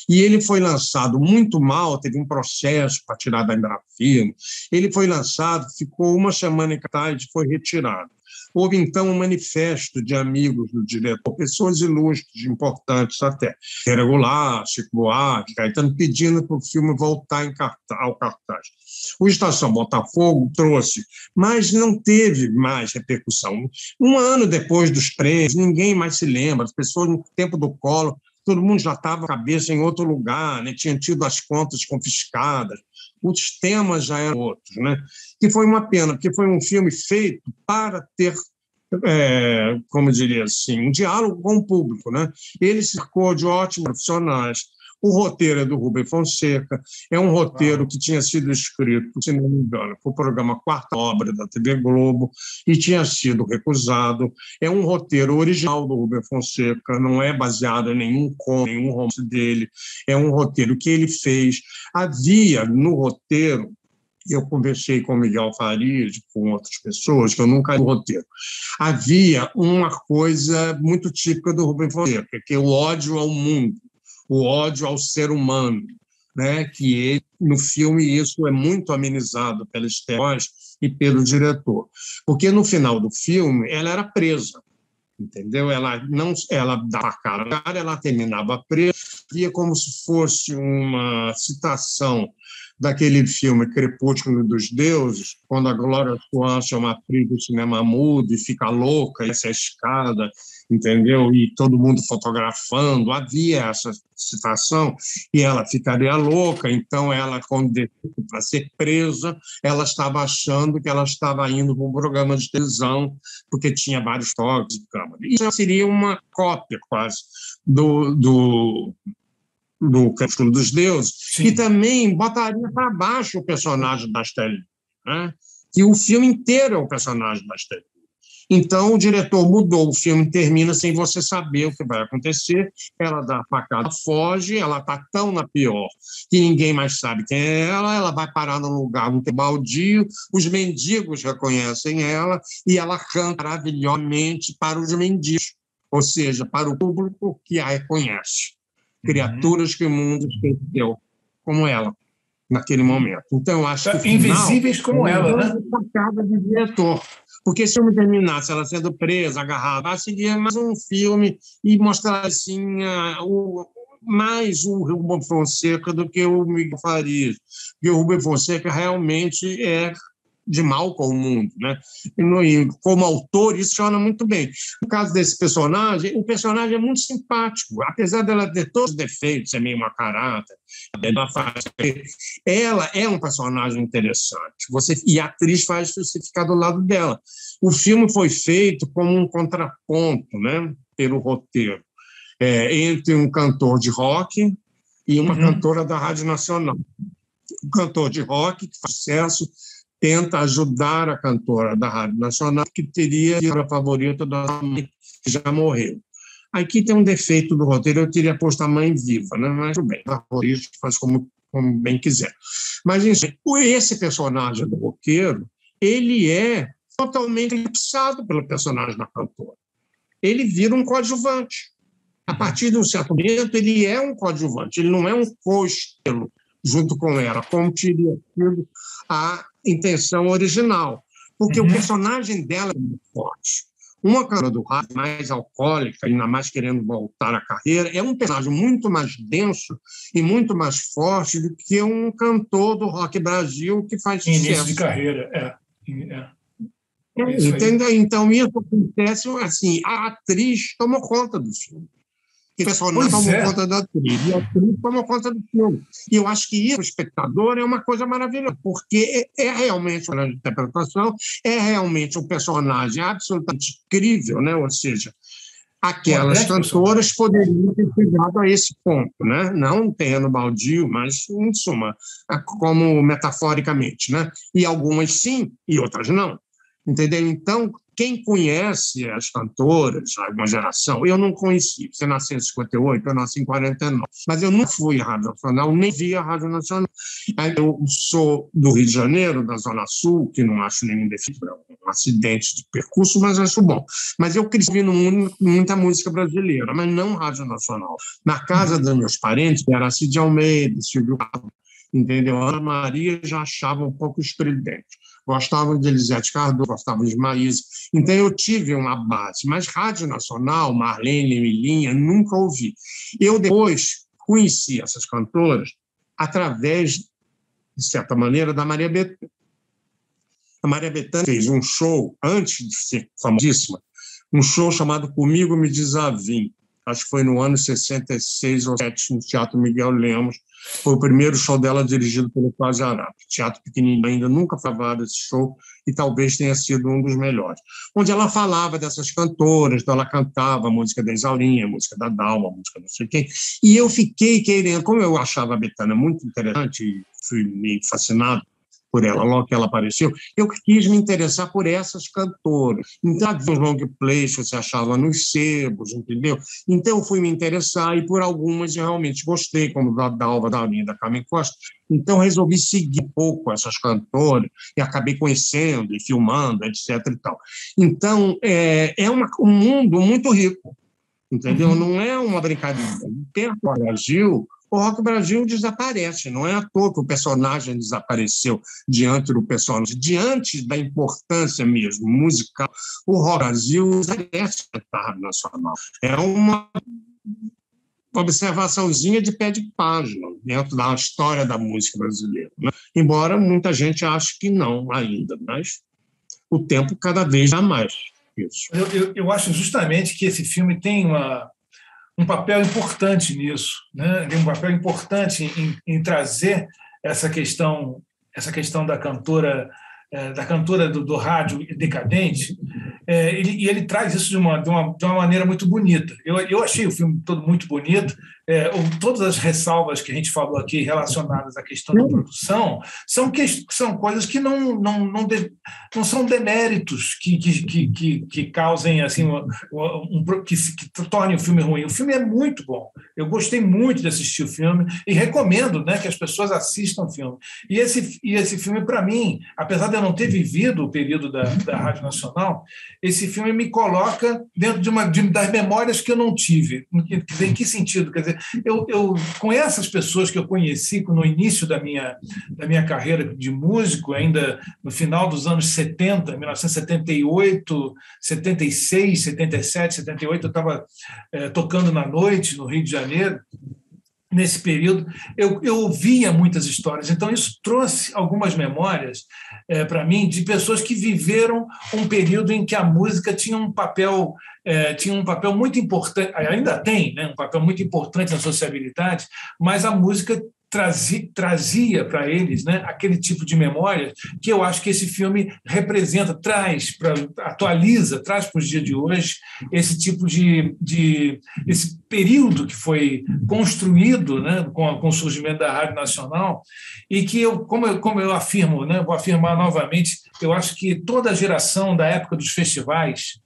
E ele foi lançado muito mal, teve um processo para tirar da Embrafilme. Ele foi lançado, ficou uma semana em cartaz e foi retirado. Houve, então, um manifesto de amigos do diretor, pessoas ilustres, importantes até, Goulart, Chico Buarque, Caetano, pedindo para o filme voltar ao cartaz. O Estação Botafogo trouxe, mas não teve mais repercussão. Um ano depois dos prêmios, ninguém mais se lembra, as pessoas no tempo do Collor, todo mundo já estava com a cabeça em outro lugar, né? Tinha tido as contas confiscadas, os temas já eram outros, né? Que foi uma pena, porque foi um filme feito para ter, como diria assim, um diálogo com o público, né? Ele se cercou de ótimos profissionais. O roteiro é do Rubem Fonseca, é um roteiro que tinha sido escrito, se não me engano, para o programa Quarta Obra da TV Globo e tinha sido recusado. É um roteiro original do Rubem Fonseca, não é baseado em nenhum romance dele, é um roteiro que ele fez. Havia no roteiro, eu conversei com o Miguel Farias, com outras pessoas, que eu nunca li o roteiro, havia uma coisa muito típica do Rubem Fonseca, que é o ódio ao mundo, o ódio ao ser humano, né? Que ele, no filme isso é muito amenizado pela Esther Góes e pelo diretor, porque no final do filme ela era presa, entendeu? Ela dava a cara, ela terminava presa, via como se fosse uma citação daquele filme Crepúsculo dos Deuses, quando a Glória Swan é uma atriz do cinema mudo e fica louca, e essa escada, entendeu? E todo mundo fotografando, havia essa citação, e ela ficaria louca, então ela, quando decidiu para ser presa, ela estava achando que ela estava indo para um programa de televisão, porque tinha vários toques de câmera. Isso seria uma cópia, quase, do Crepúsculo dos Deuses. Sim. E também botaria para baixo o personagem da Estelle, né? Que o filme inteiro é o personagem da Estelle. Então, o diretor mudou, o filme termina sem você saber o que vai acontecer, ela dá a facada, foge, ela está tão na pior que ninguém mais sabe quem é ela vai parar num lugar muito baldio, os mendigos reconhecem ela e ela canta maravilhosamente para os mendigos, ou seja, para o público que a reconhece. Criaturas que o mundo esqueceu, como ela, naquele momento. Então, eu acho que invisíveis como ela, né? Sacada de diretor. Porque se eu me terminasse ela sendo presa, agarrada, seria mais um filme e mostrar assim mais o Rubem Fonseca do que o Miguel Farias. Porque o Rubem Fonseca realmente é de mal com o mundo, né? E como autor, isso funciona muito bem. No caso desse personagem, o personagem é muito simpático, apesar dela ter todos os defeitos, ser meio uma carata, ela é um personagem interessante. E a atriz faz você ficar do lado dela. O filme foi feito como um contraponto, né, pelo roteiro, entre um cantor de rock e uma cantora da Rádio Nacional. O cantor de rock, que faz sucesso, tenta ajudar a cantora da Rádio Nacional, que teria a favorita da mãe, que já morreu. Aqui tem um defeito do roteiro, eu teria posto a mãe viva, né? Mas tudo bem, a roteirista faz como bem quiser. Mas esse personagem do roqueiro, ele é totalmente eclipsado pelo personagem da cantora. Ele vira um coadjuvante. A partir de um certo momento, ele é um coadjuvante, ele não é um co-estrela junto com ela, como teria sido a intenção original. Porque o personagem dela é muito forte. Uma cantora do rádio mais alcoólica, ainda mais querendo voltar à carreira, é um personagem muito mais denso e muito mais forte do que um cantor do Rock Brasil que faz sucesso. Início de carreira, Entendeu? Então, isso acontece assim, a atriz tomou conta do filme. O personagem tomou conta da atriz, e a atriz tomou conta do filme. E eu acho que isso, o espectador, é uma coisa maravilhosa, porque é realmente uma interpretação, é realmente um personagem absolutamente incrível, né? Ou seja, aquelas cantoras poderiam ter chegado a esse ponto, né? Não um terreno baldio, mas, em suma, como metaforicamente, né? E algumas sim, e outras não. Entendeu? Então, quem conhece as cantoras, uma geração, eu não conheci. Você nasceu em 58, eu nasci em 49. Mas eu não fui à Rádio Nacional, nem vi a Rádio Nacional. Eu sou do Rio de Janeiro, da Zona Sul, que não acho nenhum defeito, um acidente de percurso, mas acho bom. Mas eu cresci ouvindo muita música brasileira, mas não Rádio Nacional. Na casa dos meus parentes, era Cid Almeida, Silvio Carlos, entendeu? Ana Maria já achava um pouco estridente. Gostavam de Elisete Cardoso, gostavam de Maísa. Então, eu tive uma base. Mas Rádio Nacional, Marlene, Emilinha, nunca ouvi. Eu depois conheci essas cantoras através, de certa maneira, da Maria Bethânia. A Maria Bethânia fez um show, antes de ser famosíssima, um show chamado Comigo Me Desavim. Acho que foi no ano 66 ou 7, no Teatro Miguel Lemos. Foi o primeiro show dela dirigido pelo Cláudio Arato. Teatro pequenininho, ainda nunca falava desse show e talvez tenha sido um dos melhores. Onde ela falava dessas cantoras, então ela cantava a música da Isaurinha, a música da Dalma, a música não sei quem. E eu fiquei querendo, como eu achava a Bethânia muito interessante e fui meio fascinado por ela, logo que ela apareceu, eu quis me interessar por essas cantoras. Então, havia os long plays que você achava nos sebos, entendeu? Então, eu fui me interessar e por algumas eu realmente gostei, como da Dalva, da Aurinha, da Carmen Costa. Então, resolvi seguir um pouco essas cantoras e acabei conhecendo e filmando, etc. e tal. Então, é um mundo muito rico, entendeu? Não é uma brincadeira. Perto do Brasil, o Rock Brasil desaparece, não é à toa que o personagem desapareceu diante do personagem, diante da importância mesmo musical, o Rock Brasil desaparece da Rádio Nacional. É uma observaçãozinha de pé de página dentro da história da música brasileira, né? Embora muita gente ache que não ainda, mas o tempo cada vez dá mais isso. Eu acho justamente que esse filme tem um papel importante nisso, né? Tem um papel importante em trazer essa questão da cantora do rádio decadente, e ele traz isso de uma maneira muito bonita. Eu achei o filme todo muito bonito. Todas as ressalvas que a gente falou aqui relacionadas à questão da produção são coisas que não são deméritos que causem assim que tornem o filme ruim. O filme é muito bom. Eu gostei muito de assistir o filme e recomendo, né, que as pessoas assistam o filme. E esse filme, para mim, apesar de eu não ter vivido o período da Rádio Nacional, esse filme me coloca dentro das memórias que eu não tive. Em que sentido? Quer dizer, eu com essas pessoas que eu conheci no início da minha carreira de músico, ainda no final dos anos 70, 1978, 76, 77, 78, eu estava tocando na noite no Rio de Janeiro, nesse período, eu ouvia muitas histórias. Então, isso trouxe algumas memórias para mim de pessoas que viveram um período em que a música tinha um papel muito importante, ainda tem, né, um papel muito importante na sociabilidade, mas a música trazia para eles, né, aquele tipo de memória que eu acho que esse filme representa, atualiza, traz para os dias de hoje esse tipo esse período que foi construído, né, com o surgimento da Rádio Nacional, e que como eu afirmo, né, vou afirmar novamente, eu acho que toda a geração da época dos festivais,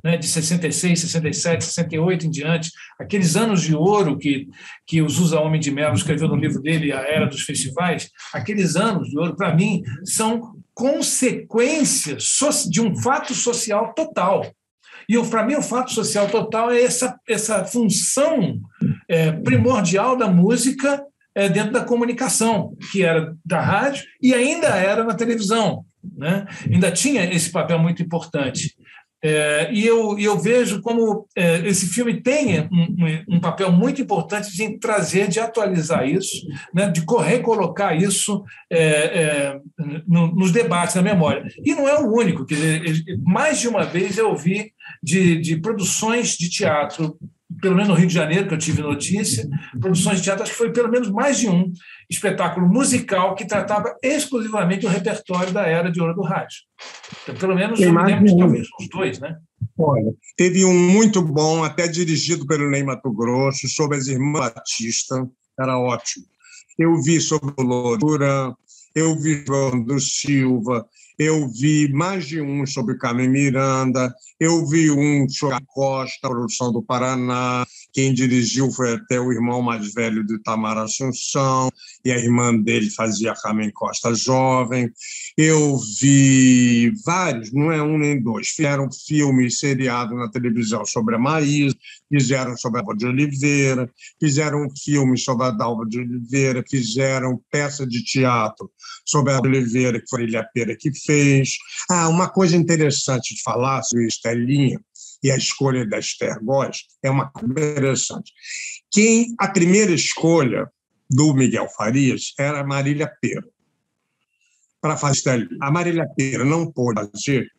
né, de 66, 67, 68 em diante, aqueles anos de ouro que o Zusa Homem de Mello escreveu no livro dele, A Era dos Festivais, aqueles anos de ouro, para mim, são consequências de um fato social total. E, para mim, o fato social total é essa função primordial da música dentro da comunicação, que era da rádio e ainda era na televisão, né? Ainda tinha esse papel muito importante. E eu vejo como esse filme tem um papel muito importante de trazer, de atualizar isso, né, de recolocar isso nos debates, na memória. E não é o único. Quer dizer, mais de uma vez eu ouvi de produções de teatro, pelo menos no Rio de Janeiro, que eu tive notícia, produções de teatro, acho que foi pelo menos mais de um espetáculo musical que tratava exclusivamente do repertório da Era de Ouro do rádio. Então, pelo menos, eu me lembro de talvez uns 2, né? Olha, teve um muito bom, até dirigido pelo Ney Matogrosso, sobre as Irmãs Batista, era ótimo. Eu vi sobre o Loura, eu vi João do Silva, eu vi mais de um sobre Carmen Miranda, eu vi um sobre a Costa, a produção do Paraná, quem dirigiu foi até o irmão mais velho do Itamar Assunção, e a irmã dele fazia Carmen Costa jovem. Eu vi vários, não é um nem dois, fizeram filme e seriado na televisão sobre a Maísa, fizeram sobre a Dalva de Oliveira, fizeram um filme sobre a Dalva de Oliveira, fizeram peça de teatro sobre a Oliveira, que foi Ilha Pera que fez. Uma coisa interessante de falar sobre Estelinha e a escolha da Esther Góes é uma coisa interessante. A primeira escolha do Miguel Farias era a Marília Pera para fazer Estelinha. A Marília Pera não pôde fazer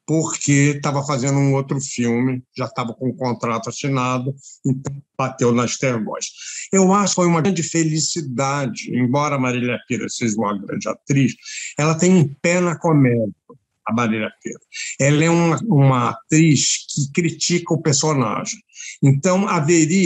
porque estava fazendo um outro filme, já estava com o contrato assinado, então bateu na Esther Góes. Eu acho que foi uma grande felicidade, embora a Marília Pera seja uma grande atriz, ela tem um pé na comédia, a Marília Pera. Ela é uma atriz que critica o personagem. Então,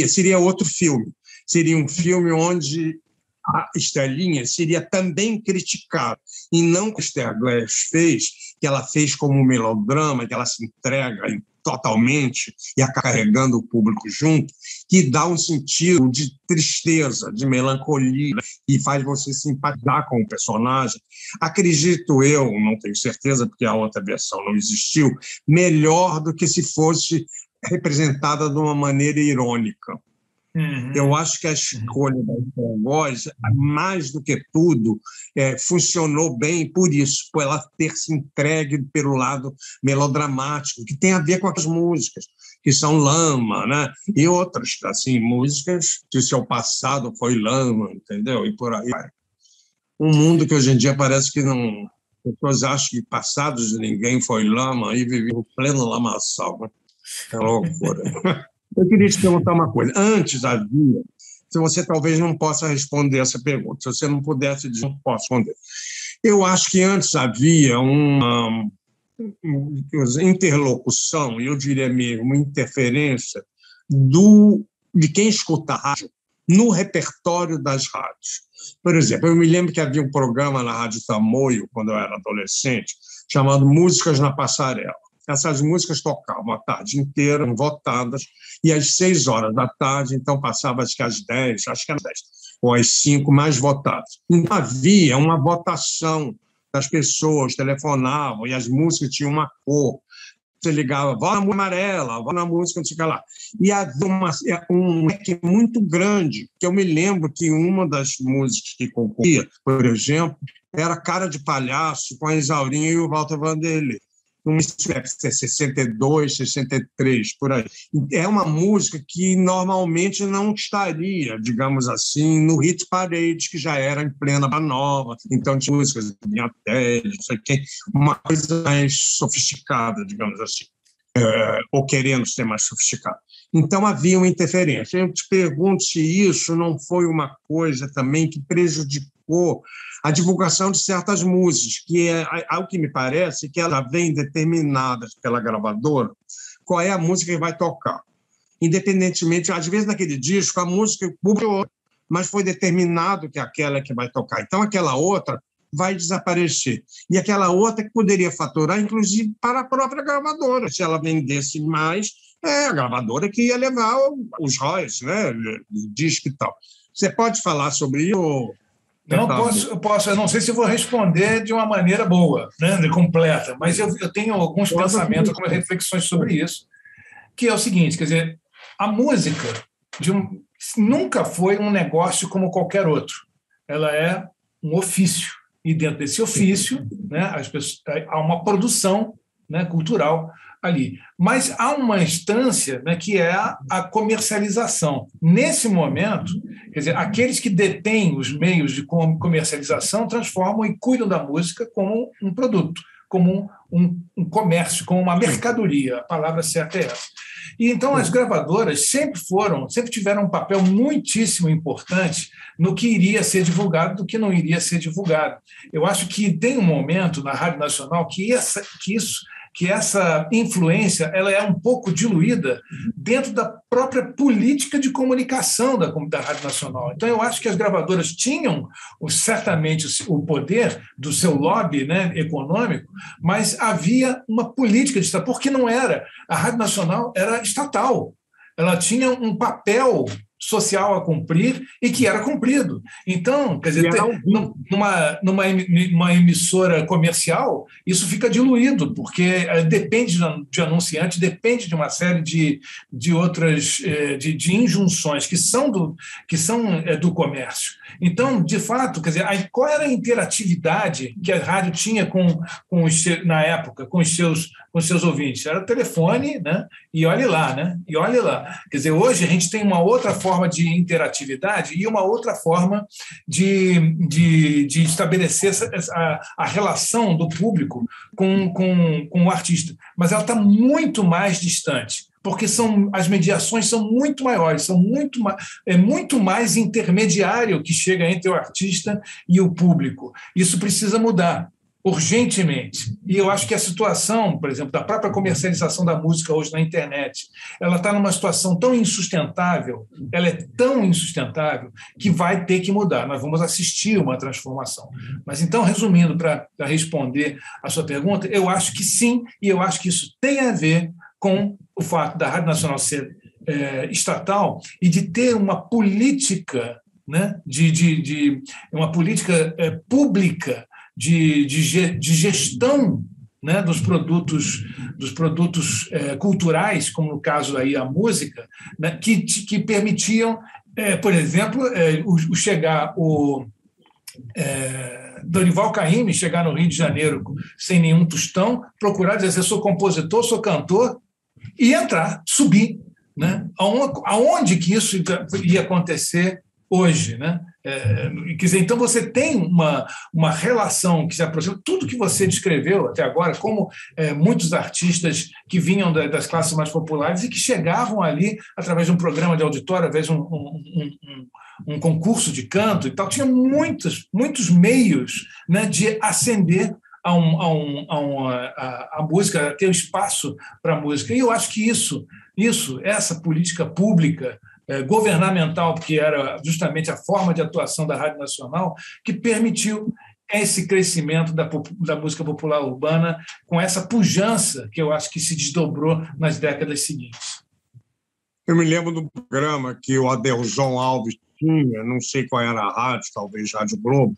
seria outro filme. Seria um filme onde a Estelinha seria também criticada, e não que a Esther Góes fez, que ela fez como um melodrama, que ela se entrega totalmente e acaba carregando o público junto, que dá um sentido de tristeza, de melancolia, e faz você simpatizar com o personagem. Acredito eu, não tenho certeza, porque a outra versão não existiu, melhor do que se fosse representada de uma maneira irônica. Eu acho que a escolha da Esther Góes, mais do que tudo, funcionou bem por isso, por ela ter se entregue pelo lado melodramático, que tem a ver com as músicas, que são Lama, né? E outras, assim, músicas que o seu passado foi Lama, entendeu? E por aí vai. Um mundo que hoje em dia parece que não... As pessoas acham que passados de ninguém foi Lama e viviam em pleno lamaçal, né? É loucura. Eu queria te perguntar uma coisa. Antes havia, se você talvez não possa responder essa pergunta, se você não pudesse dizer, não posso responder. Eu acho que antes havia uma interlocução, e eu diria mesmo uma interferência de quem escuta rádio no repertório das rádios. Por exemplo, eu me lembro que havia um programa na Rádio Tamoio, quando eu era adolescente, chamado Músicas na Passarela. Essas músicas tocavam a tarde inteira, votadas, e às 6 horas da tarde, então passava acho que às 10, ou às 5, mais votadas. Então havia uma votação das pessoas, telefonavam, e as músicas tinham uma cor. Você ligava, vó na música amarela, vó na música, não sei o que lá. E havia um leque muito grande, que eu me lembro que uma das músicas que concorria, por exemplo, era Cara de Palhaço, com a Isaurinha e o Walter Vanderlei. não sei se é 62, 63, por aí. É uma música que normalmente não estaria, digamos assim, no Hit Parade, que já era em plena nova. Então, tinha músicas de Minha Tele, não sei quem, uma coisa mais sofisticada, digamos assim, ou querendo ser mais sofisticada. Então, havia uma interferência. Eu te pergunto se isso não foi uma coisa também que prejudicou a divulgação de certas músicas, que ao que me parece que ela vem determinada pela gravadora qual é a música que vai tocar. Independentemente, às vezes naquele disco a música público, mas foi determinado que aquela é que vai tocar. Então aquela outra vai desaparecer. E aquela outra que poderia faturar, inclusive, para a própria gravadora. Se ela vendesse mais, a gravadora que ia levar os royalties, né, do disco e tal. Você pode falar sobre isso? Não, posso. Eu não sei se vou responder de uma maneira boa, né, completa, mas eu tenho alguns pensamentos, algumas reflexões sobre isso, que é o seguinte, quer dizer, a música nunca foi um negócio como qualquer outro. Ela é um ofício. E dentro desse ofício, né, há uma produção, né, cultural ali. Mas há uma instância, né, que é a comercialização. Nesse momento, quer dizer, aqueles que detêm os meios de comercialização transformam e cuidam da música como um produto, como um comércio, como uma mercadoria. A palavra certa é essa. E então as gravadoras sempre tiveram um papel muitíssimo importante no que iria ser divulgado e do que não iria ser divulgado. Eu acho que tem um momento na Rádio Nacional que essa influência ela é um pouco diluída dentro da própria política de comunicação da Rádio Nacional. Então, eu acho que as gravadoras tinham certamente o poder do seu lobby, né, econômico, mas havia uma política de Estado, porque não era. A Rádio Nacional era estatal. Ela tinha um papel social a cumprir e que era cumprido. Então, quer dizer, numa emissora comercial, isso fica diluído, porque depende de anunciante, depende de uma série de outras de injunções que são do comércio. Então, de fato, quer dizer, qual era a interatividade que a rádio tinha na época com os seus ouvintes? Era o telefone, né? E olhe lá, né? E olhe lá. Quer dizer, hoje a gente tem uma outra forma de interatividade e uma outra forma de estabelecer a relação do público com o artista. Mas ela está muito mais distante, porque as mediações são muito maiores, é muito mais intermediário que chega entre o artista e o público. Isso precisa mudar urgentemente. E eu acho que a situação, por exemplo, da própria comercialização da música hoje na internet, ela está numa situação tão insustentável, ela é tão insustentável, que vai ter que mudar. Nós vamos assistir uma transformação. Mas, então, resumindo, para responder a sua pergunta, eu acho que sim, e eu acho que isso tem a ver com o fato da Rádio Nacional ser estatal e de ter uma política, né, uma política pública de gestão, né, dos produtos culturais, como no caso aí a música, né, que permitiam, por exemplo, o Dorival Caymmi chegar no Rio de Janeiro sem nenhum tostão, procurar dizer: sou compositor, sou cantor, e entrar, subir, né? Aonde que isso ia acontecer hoje, né? Quer dizer, então você tem uma relação que se aproxima, tudo que você descreveu até agora, como muitos artistas que vinham das classes mais populares e que chegavam ali através de um programa de auditório, através de um concurso de canto e tal, tinha muitos meios, né, de ascender a música, a ter espaço para a música. E eu acho que essa política pública governamental, que era justamente a forma de atuação da Rádio Nacional, que permitiu esse crescimento da música popular urbana com essa pujança que eu acho que se desdobrou nas décadas seguintes. Eu me lembro do programa que o Adelson Alves tinha, não sei qual era a rádio, talvez Rádio Globo,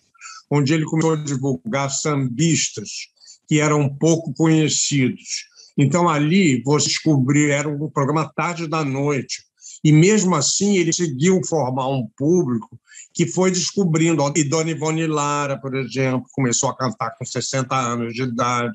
onde ele começou a divulgar sambistas que eram pouco conhecidos. Então, ali, você descobriu, era um programa tarde da noite, e mesmo assim ele conseguiu formar um público que foi descobrindo. E Dona Ivone Lara, por exemplo, começou a cantar com 60 anos de idade.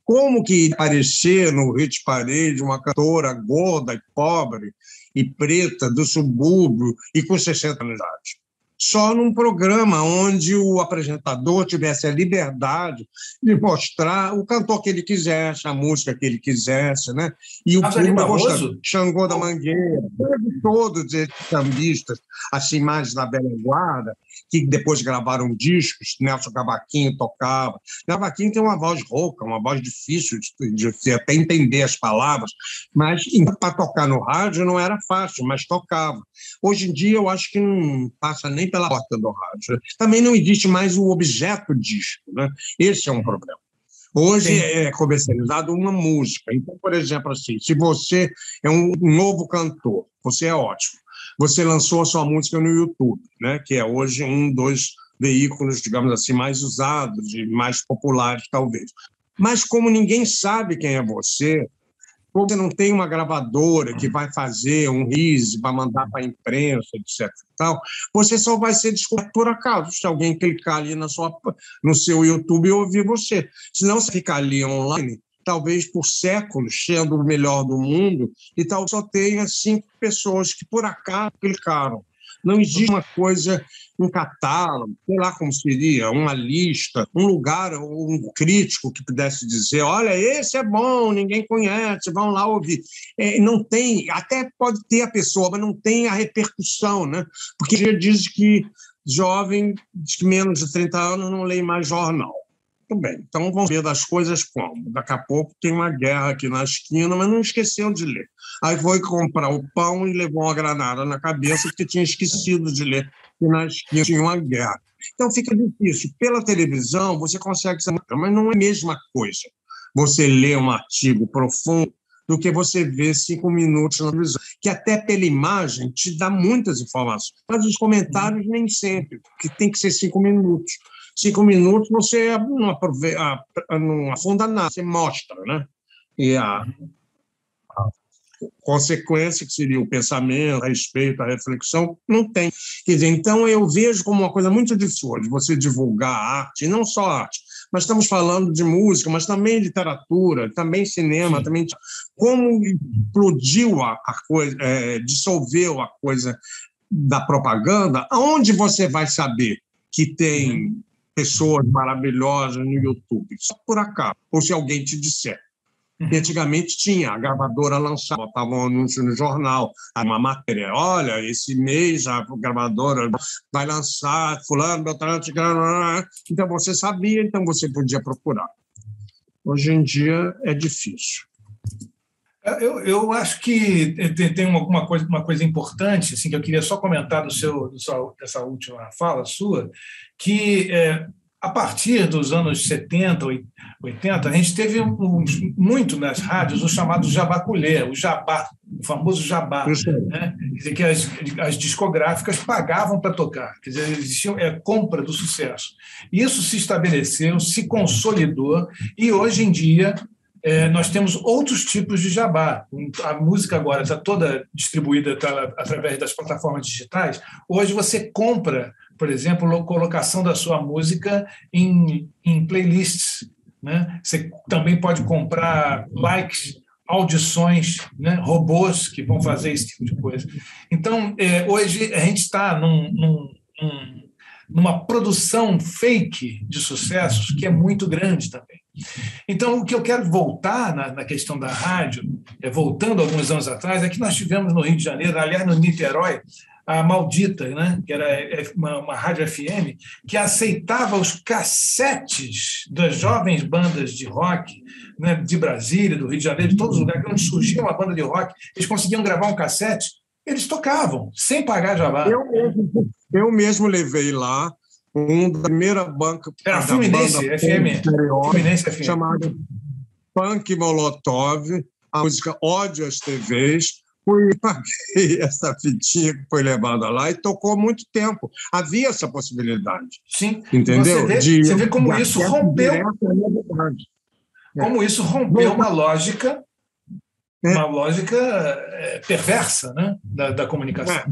Como que ia aparecer no Hit Parade uma cantora gorda e pobre e preta do subúrbio e com 60 anos de idade? Só num programa onde o apresentador tivesse a liberdade de mostrar o cantor que ele quisesse, a música que ele quisesse, né? E o público gostava. Xangô da Mangueira, todos esses sambistas, assim, mais da velha guarda, que depois gravaram discos, Nelson Cavaquinho tocava. Cavaquinho tem uma voz rouca, uma voz difícil de até entender as palavras, mas para tocar no rádio não era fácil, mas tocava. Hoje em dia eu acho que não passa nem pela porta do rádio. Também não existe mais o objeto disco, né? Esse é um problema. Hoje é comercializado uma música. Então, por exemplo, assim, se você é um novo cantor, você é ótimo. Você lançou a sua música no YouTube, né? Que é hoje um dos veículos, digamos assim, mais usados e mais populares, talvez. Mas como ninguém sabe quem é você não tem uma gravadora que vai fazer um release para mandar para a imprensa, etc. Tal, você só vai ser descoberto por acaso, se alguém clicar ali no seu YouTube e ouvir você. Se não, você ficar ali online, talvez por séculos, sendo o melhor do mundo, e talvez só tenha 5 pessoas que por acaso clicaram. Não existe uma coisa, um catálogo, sei lá como seria, uma lista, um lugar, um crítico que pudesse dizer, olha, esse é bom, ninguém conhece, vão lá ouvir. Não tem, até pode ter a pessoa, mas não tem a repercussão, né? Porque já diz que jovem de menos de 30 anos não lê mais jornal. Tudo bem, então vamos ver das coisas como. Daqui a pouco tem uma guerra aqui na esquina, mas não esqueceu de ler. Aí foi comprar o pão e levou uma granada na cabeça porque tinha esquecido de ler que na esquina tinha uma guerra. Então fica difícil. Pela televisão você consegue saber, mas não é a mesma coisa você ler um artigo profundo do que você ver 5 minutos na televisão, que até pela imagem te dá muitas informações. Mas os comentários nem sempre, porque tem que ser 5 minutos. 5 minutos você não afunda nada, você mostra, né? E a consequência, que seria o pensamento, a respeito, a reflexão, não tem. Quer dizer, então eu vejo como uma coisa muito difícil hoje você divulgar a arte, e não só arte, mas estamos falando de música, mas também literatura, também cinema, também como explodiu a coisa, dissolveu a coisa da propaganda. Aonde você vai saber que tem pessoas maravilhosas no YouTube? Só por acaso, ou se alguém te disser. Antigamente tinha, a gravadora lançava, botava um anúncio no jornal, uma matéria, olha, esse mês a gravadora vai lançar fulano, beltrano, então você sabia, então você podia procurar. Hoje em dia é difícil. Eu acho que tem uma coisa importante assim, que eu queria só comentar dessa última fala sua, que a partir dos anos 70, 80, a gente teve muito nas rádios o chamado jabaculé, o jabá, o famoso jabá, né? Quer dizer, que as discográficas pagavam para tocar, quer dizer, existia compra do sucesso. Isso se estabeleceu, se consolidou, e hoje em dia nós temos outros tipos de jabá. A música agora está toda distribuída através das plataformas digitais. Hoje você compra, por exemplo, a colocação da sua música em playlists, né? Você também pode comprar likes, audições, né? Robôs que vão fazer esse tipo de coisa. Então, hoje a gente está numa produção fake de sucessos que é muito grande também. Então, o que eu quero voltar na questão da rádio, voltando alguns anos atrás, é que nós tivemos no Rio de Janeiro, aliás, no Niterói, a Maldita, né? Que era uma rádio FM, que aceitava os cassetes das jovens bandas de rock, né? De Brasília, do Rio de Janeiro, de todos os lugares, onde surgia uma banda de rock, eles conseguiam gravar um cassete, eles tocavam, sem pagar jabá. Eu mesmo levei lá da primeira banca... Era a Fluminense FM. Chamada Punk Molotov, a música Ódio às TVs. Fui paguei essa fitinha que foi levada lá e tocou muito tempo. Havia essa possibilidade. Sim. Entendeu? Você vê como isso rompeu. Como isso rompeu uma lógica perversa, né? da comunicação.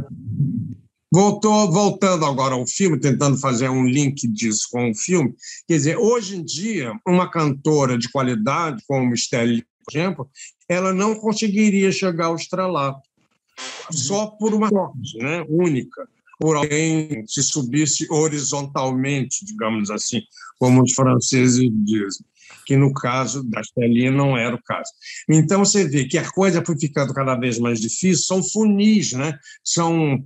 Voltando agora ao filme, tentando fazer um link disso com o filme, quer dizer, hoje em dia, uma cantora de qualidade, como Stellinha, por exemplo, ela não conseguiria chegar ao estrelato, só por uma sorte, né, única, por alguém se subisse horizontalmente, digamos assim, como os franceses dizem, que no caso da Stellinha não era o caso. Então, você vê que a coisa foi ficando cada vez mais difícil, são funis, né? São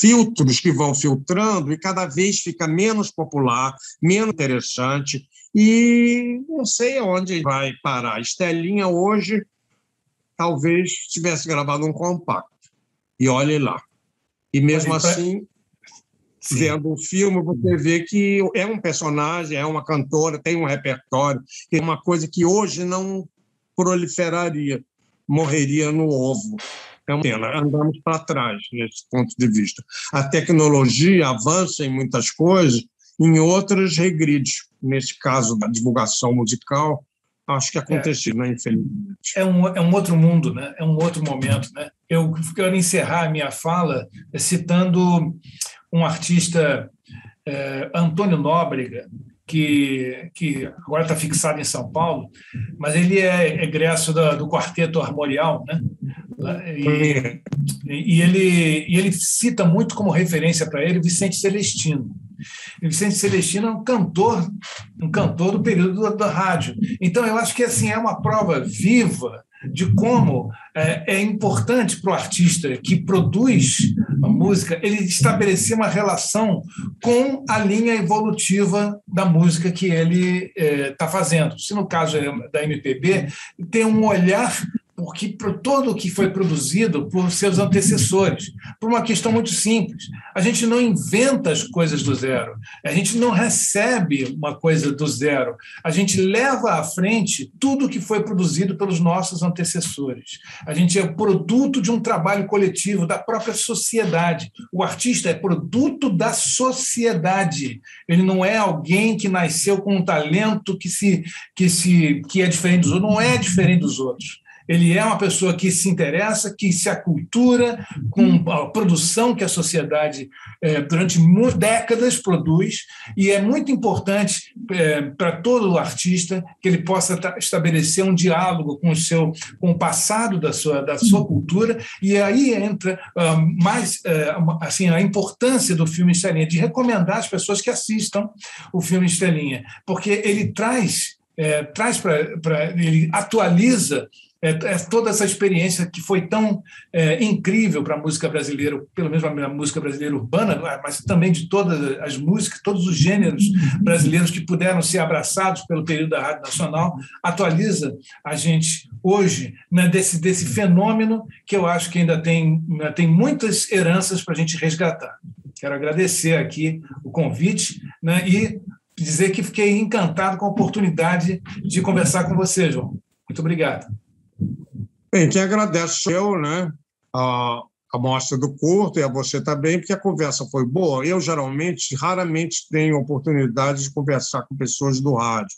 filtros que vão filtrando e cada vez fica menos popular, menos interessante, e não sei onde vai parar. A Stellinha hoje talvez tivesse gravado um compacto, e olhe lá. E mesmo assim... Sim. Vendo o filme, você vê que é um personagem, é uma cantora, tem um repertório, tem uma coisa que hoje não proliferaria, morreria no ovo. É uma pena, andamos para trás nesse ponto de vista. A tecnologia avança em muitas coisas, em outras regride. Nesse caso da divulgação musical, acho que aconteceu, né, infelizmente. É um outro mundo, né? É um outro momento, né? Eu quero encerrar a minha fala citando um artista, Antônio Nóbrega, que agora está fixado em São Paulo, mas ele é egresso do Quarteto Armorial, né? E ele cita muito como referência para ele Vicente Celestino. E Vicente Celestino é um cantor do período da rádio. Então, eu acho que assim, é uma prova viva de como é importante para o artista que produz a música ele estabelecer uma relação com a linha evolutiva da música que ele está fazendo. Se no caso da MPB, tem um olhar porque por todo o que foi produzido por seus antecessores, por uma questão muito simples. A gente não inventa as coisas do zero, a gente não recebe uma coisa do zero, a gente leva à frente tudo o que foi produzido pelos nossos antecessores. A gente é produto de um trabalho coletivo da própria sociedade. O artista é produto da sociedade. Ele não é alguém que nasceu com um talento que é diferente dos outros, não é diferente dos outros. Ele é uma pessoa que se interessa, que se acultura com a produção que a sociedade, durante décadas, produz, e é muito importante para todo artista que ele possa estabelecer um diálogo com o passado da sua cultura, e aí entra assim, a importância do filme Stellinha, de recomendar às pessoas que assistam o filme Stellinha, porque ele ele atualiza toda essa experiência que foi tão incrível para a música brasileira, pelo menos para a música brasileira urbana, mas também de todas as músicas, todos os gêneros brasileiros que puderam ser abraçados pelo período da Rádio Nacional, atualiza a gente hoje, né, desse fenômeno que eu acho que ainda tem muitas heranças para a gente resgatar. Quero agradecer aqui o convite, né, e dizer que fiquei encantado com a oportunidade de conversar com você, João. Muito obrigado. Bem, quem agradece eu, né, a mostra do curto e a você também, porque a conversa foi boa. Eu, raramente tenho oportunidade de conversar com pessoas do rádio,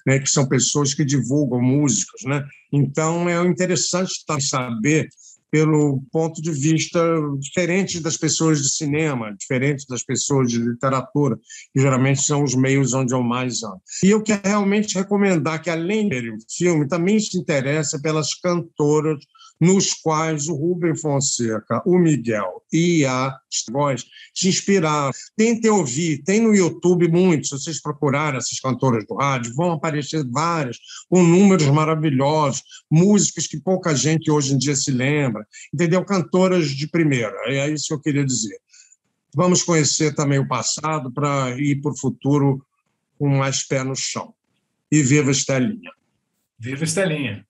né, que são pessoas que divulgam músicas, né? Então, é interessante saber pelo ponto de vista diferente das pessoas de cinema, diferente das pessoas de literatura, que geralmente são os meios onde eu mais ando. E eu quero realmente recomendar que, além do filme, também se interessa pelas cantoras nos quais o Rubem Fonseca, o Miguel e a voz se inspiraram. Tentem ouvir, tem no YouTube muitos, se vocês procurarem essas cantoras do rádio, vão aparecer várias, com números maravilhosos, músicas que pouca gente hoje em dia se lembra, entendeu? Cantoras de primeira, é isso que eu queria dizer. Vamos conhecer também o passado para ir para o futuro com mais pé no chão. E viva Stellinha! Viva Stellinha!